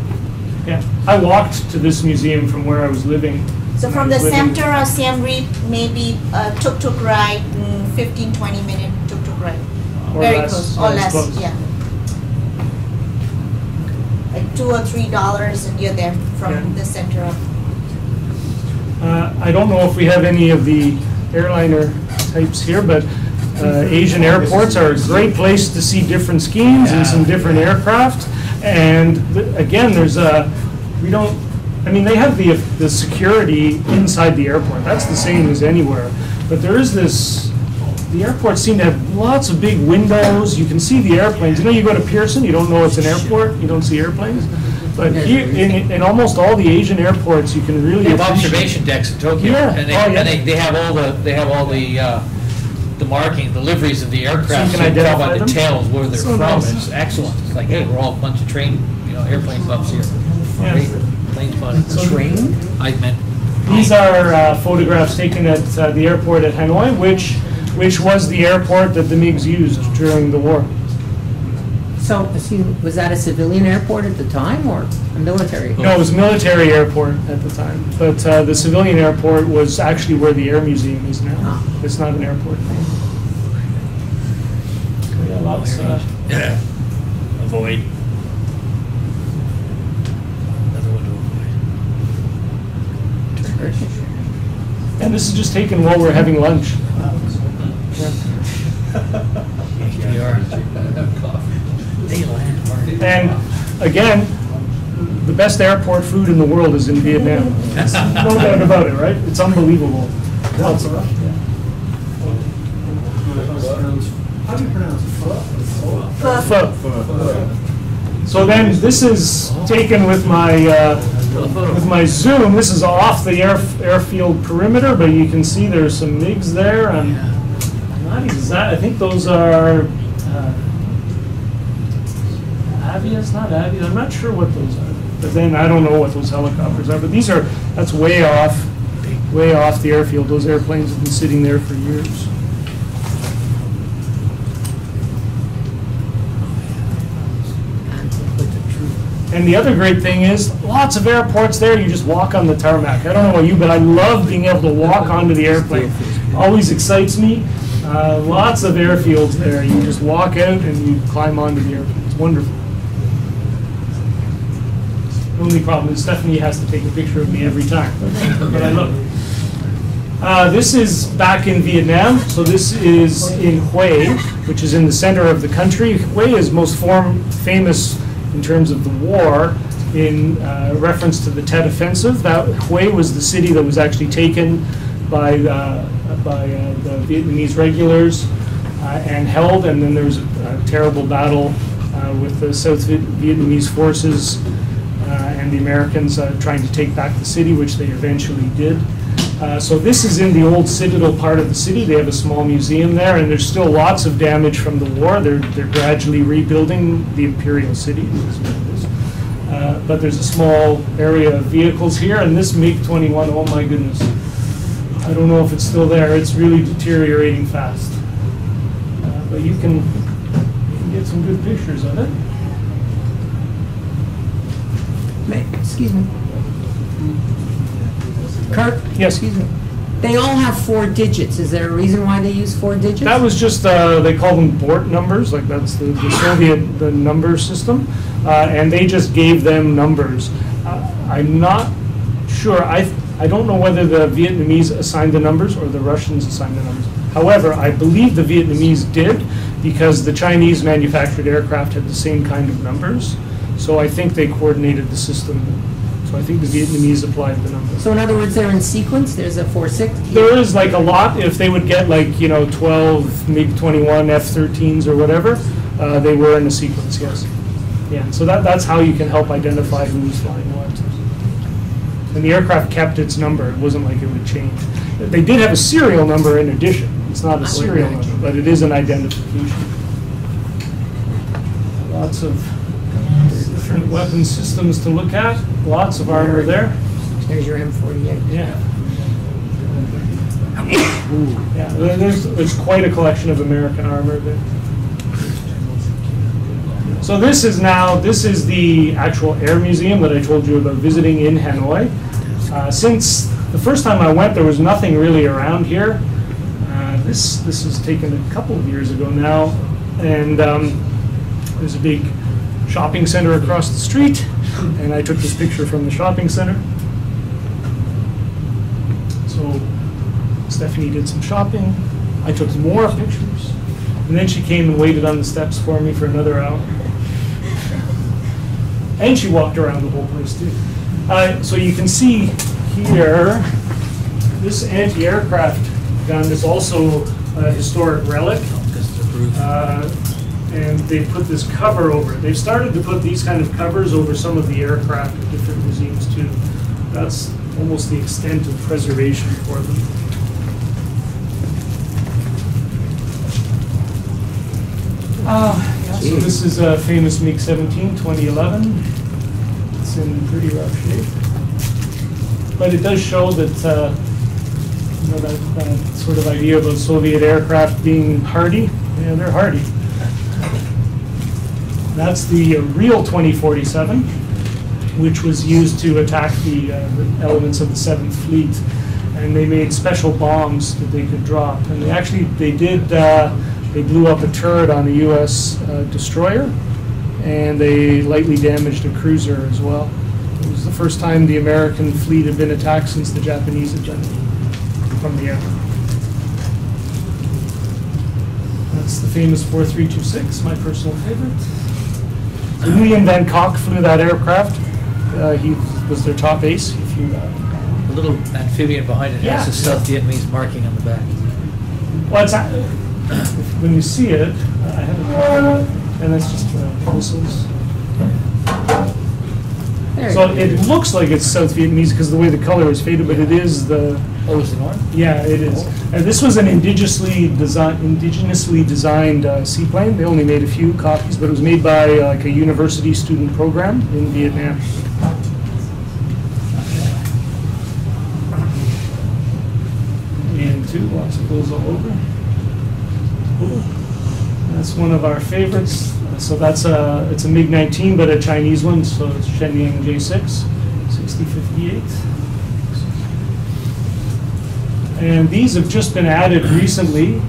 Yeah, I walked to this museum from where I was living. So from the center of Siem Reap, maybe tuk-tuk ride, 15-20 minute tuk-tuk ride. Or Very less, close, yeah, or it's less, close. yeah. Like $2 or $3 and you're there from Yeah. the center of. I don't know if we have any of the airliner types here, but Asian airports are a great place to see different schemes and some different aircraft. And again, there's I mean, they have the security inside the airport. That's the same as anywhere. But there is the airports seem to have lots of big windows. You can see the airplanes. You know, you go to Pearson, you don't know it's an airport, you don't see airplanes. But here, in almost all the Asian airports, you can really They have appreciate- observation decks in Tokyo, Yeah. and Oh, yeah. they have all the marking, the liveries of the aircraft. So you can tell identify by the them? tails where they're So from. nice. It's excellent. It's like, hey, we're all a bunch of train, airplane buffs here. Yeah. Great. Plane's fun. Train? I meant. These are photographs taken at the airport at Hanoi, which was the airport that the MiGs used during the war. So, was that a civilian airport at the time or a military? No, it was a military airport at the time, but the civilian airport was actually where the Air Museum is now. Ah. It's not an airport. Yeah, lots. Yeah. Avoid. Another one to avoid. And this is just taken while we're having lunch. They are. They land hard. And again, the best airport food in the world is in Vietnam. No doubt about it, right? It's unbelievable. Lots of How do you pronounce pho. So then this is taken with my zoom. This is off the airfield perimeter, but you can see there's some MiGs there. And not exact. I think those are Avias, not Avias. I'm not sure what those are. But then I don't know what those helicopters are. But that's way off the airfield. Those airplanes have been sitting there for years. And the other great thing is, lots of airports there, you just walk on the tarmac. I don't know about you, but I love being able to walk onto the airplane. Always excites me. Lots of airfields there. You just walk out and you climb onto the airplane. It's wonderful. The only problem is Stephanie has to take a picture of me every time. But I love it. This is back in Vietnam. So this is in Hue, which is in the center of the country. Hue is most famous in terms of the war, in reference to the Tet Offensive. Hue was the city that was actually taken by the Vietnamese regulars and held, and then there was a terrible battle with the South Vietnamese forces and the Americans trying to take back the city, which they eventually did. So this is in the old citadel part of the city. They have a small museum there, and there's still lots of damage from the war. They're gradually rebuilding the imperial city. But there's a small area of vehicles here, and this MiG-21, oh my goodness. I don't know if it's still there. It's really deteriorating fast. But you can get some good pictures of it. Excuse me. Kirk? Yes. Excuse me. They all have 4 digits. Is there a reason why they use 4 digits? That was just, they call them Bort numbers, like that's the Soviet the number system, and they just gave them numbers. I'm not sure. I don't know whether the Vietnamese assigned the numbers or the Russians assigned the numbers. However, I believe the Vietnamese did because the Chinese manufactured aircraft had the same kind of numbers. So I think they coordinated the system. So I think the Vietnamese applied the numbers. So in other words, they're in sequence? There's a 4-6? There is like a lot. If they would get like, 12, maybe 21 F-13s or whatever, they were in a sequence, yes. Yeah, so that's how you can help identify who's flying what. And the aircraft kept its number. It wasn't like it would change. They did have a serial number in addition. It's not a serial number, but it is an identification. Lots of different weapon systems to look at. Lots of armor there. There's your M48. Yeah. Yeah, there's quite a collection of American armor there. So this is the actual Air Museum that I told you about visiting in Hanoi. Since the first time I went, there was nothing really around here. This was taken a couple of years ago now, and there's a big shopping center across the street, and I took this picture from the shopping center. So Stephanie did some shopping. I took some more pictures, and then she came and waited on the steps for me for another hour. And she walked around the whole place too. So you can see here, this anti-aircraft gun is also a historic relic. And they put this cover over it. They've started to put these kind of covers over some of the aircraft at different museums too. That's almost the extent of preservation for them. So this is a famous MiG-17, 2011. It's in pretty rough shape. But it does show that, that sort of idea about Soviet aircraft being hardy. Yeah, they're hardy. That's the real 2047, which was used to attack the elements of the 7th Fleet. And they made special bombs that they could drop. And they blew up a turret on a U.S. destroyer, and they lightly damaged a cruiser as well. It was the first time the American fleet had been attacked since the Japanese had done it from the air. That's the famous 4326, my personal favorite. So William Van Kock flew that aircraft. He was their top ace. He flew that. The little amphibian behind it has a South Vietnamese marking on the back. Well, it's when you see it, I have it, and that's just missiles. So it looks like it's South Vietnamese because the way the color is faded, but it is the. Oh, is it orange? Yeah, it is. And this was an indigenously designed seaplane. They only made a few copies, but it was made by like a university student program in Vietnam. And lots of those all over. Cool. That's one of our favorites. So it's a MiG-19, but a Chinese one. So it's Shenyang J6, 6058. And these have just been added recently,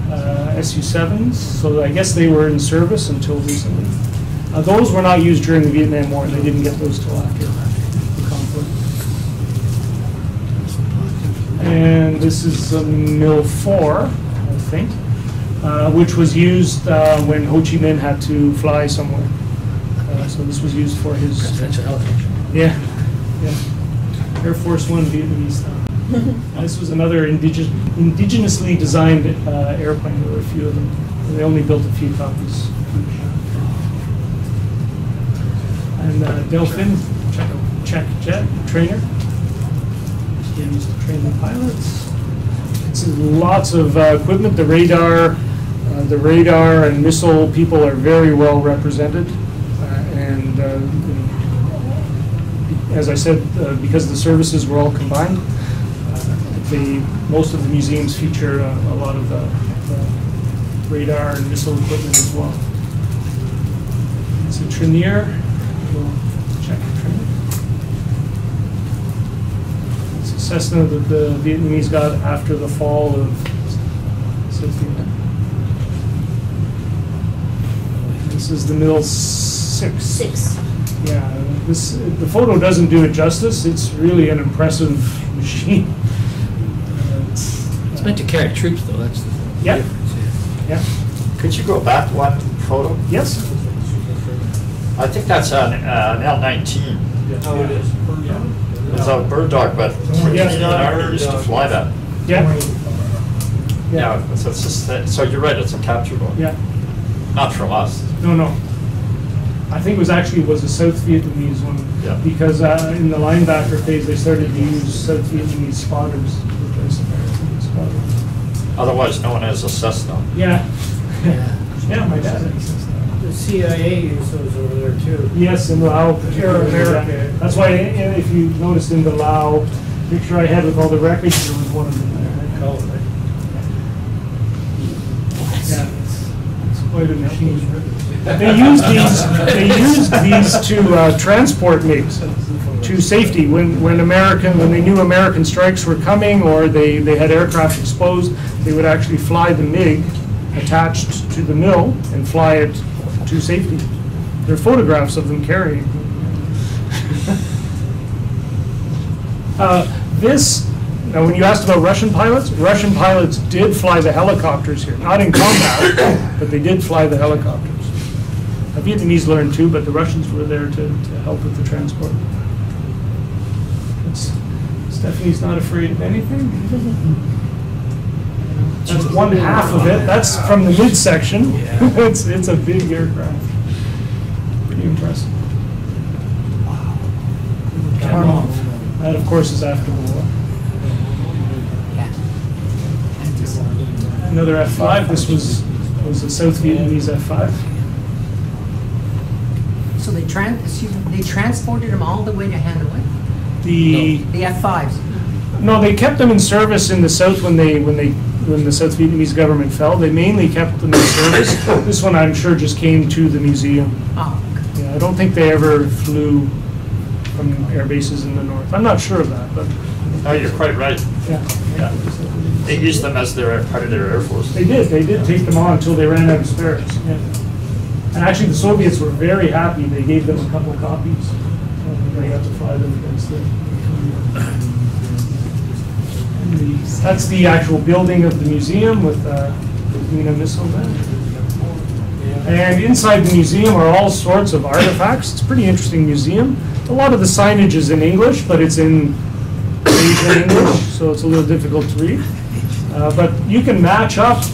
Su-7s. So I guess they were in service until recently. Those were not used during the Vietnam War. They didn't get those till after the conflict. And this is a Mil-4, I think. Which was used when Ho Chi Minh had to fly somewhere. So this was used for his presidential helicopter. Yeah. Air Force One Vietnamese style. This was another indigenously designed airplane. There were a few of them. They only built a few copies. And Delphin, Czech jet trainer. Used to train the pilots. It's lots of equipment. The radar and missile people are very well represented, and as I said, because the services were all combined, most of the museums feature a lot of the radar and missile equipment as well. It's a Trinier. We'll check Trinier. It's a Cessna that the Vietnamese got after the fall of South Vietnam. This is the Mil 6. Yeah, the photo doesn't do it justice. It's really an impressive machine. It's meant to carry troops, though. That's the difference. Yeah. Could you go back one photo? Yes. I think that's an L-19. Oh, it is. It's a bird dog, but the Canadian Army used to fly that. Yeah. Yeah, so it's just so you're right, it's a capture boat. Yeah. Not from us. No. I think it was a South Vietnamese one. Yeah. Because in the linebacker phase, they started to use South Vietnamese spotters to replace American spotters. Otherwise known as a Cessna. Yeah. Yeah, my dad had a Cessna. The CIA used those over there too. Yes, in Lao. America. That's why, if you noticed in the Lao picture I had with all the wreckage, there was one of them there. Oh, right. Yeah, it's quite a machine. They used these to transport MiGs to safety when they knew American strikes were coming or they had aircraft exposed. They would actually fly the MiG attached to the mill and fly it to safety. There are photographs of them carrying. Now, when you asked about Russian pilots did fly the helicopters here. Not in combat, but they did fly the helicopters. The Vietnamese learned too, but the Russians were there to help with the transport. Stephanie's not afraid of anything. That's one half of it. That's from the midsection. It's a big aircraft. Pretty impressive. Wow. That, of course, is after the war. Another F-5. This was a South Vietnamese F-5. So they transported them all the way to Hanoi? The F-5s? No, they kept them in service in the South when the South Vietnamese government fell. They mainly kept them in service. This one, I'm sure, just came to the museum. Oh. Yeah, I don't think they ever flew from air bases in the north. I'm not sure of that, but No, you're quite right. yeah. They used them as part of their Air Force. They did take them on until they ran out of spares. Yeah. And actually, the Soviets were very happy. They gave them a couple of copies. They got to fly them against them. That's the actual building of the museum with the Mina missile there. And inside the museum are all sorts of artifacts. It's a pretty interesting museum. A lot of the signage is in English, but it's in Asian English, so it's a little difficult to read. But you can match up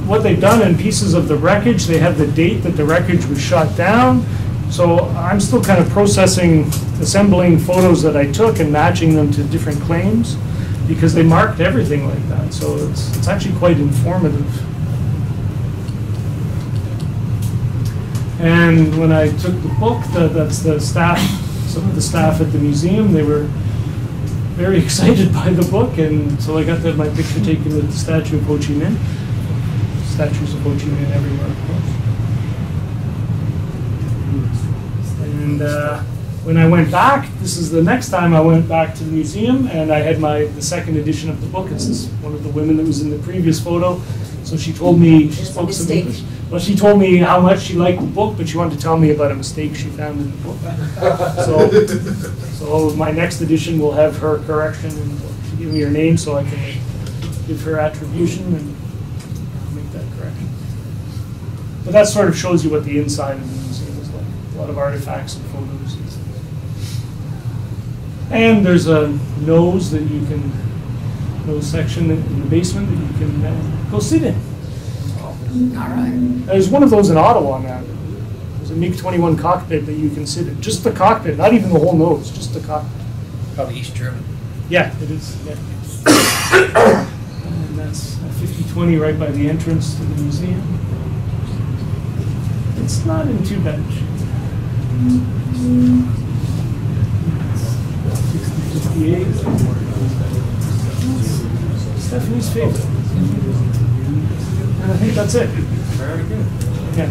what they've done in pieces of the wreckage. They have the date that the wreckage was shot down. So I'm still kind of assembling photos that I took and matching them to different claims, because they marked everything like that. So it's actually quite informative. And when I took the book, that's the staff, some of the staff at the museum, they were very excited by the book, and so I got to have my picture taken with the statue of Ho Chi Minh. Statues of Ho Chi Minh everywhere, of course. And when I went back, this is the next time I went back to the museum, and I had the second edition of the book. It's one of the women that was in the previous photo. So she told me, she spoke some English. Well, she told me how much she liked the book, but she wanted to tell me about a mistake she found in the book. So my next edition will have her correction, and she'll give me her name so I can give her attribution and make that correction. But that sort of shows you what the inside of the museum is like. A lot of artifacts and photos. And there's a nose section in the basement that you can go sit in. All right. There's one of those in Ottawa now. There's a MiG-21 cockpit that you can sit in. Just the cockpit, not even the whole nose, just the cockpit. Probably East German. Yeah, it is. Yeah. And that's a 50-20 right by the entrance to the museum. It's not in too bad shape. 60-58. Stephanie's favorite. And I think that's it. Very good. Yeah.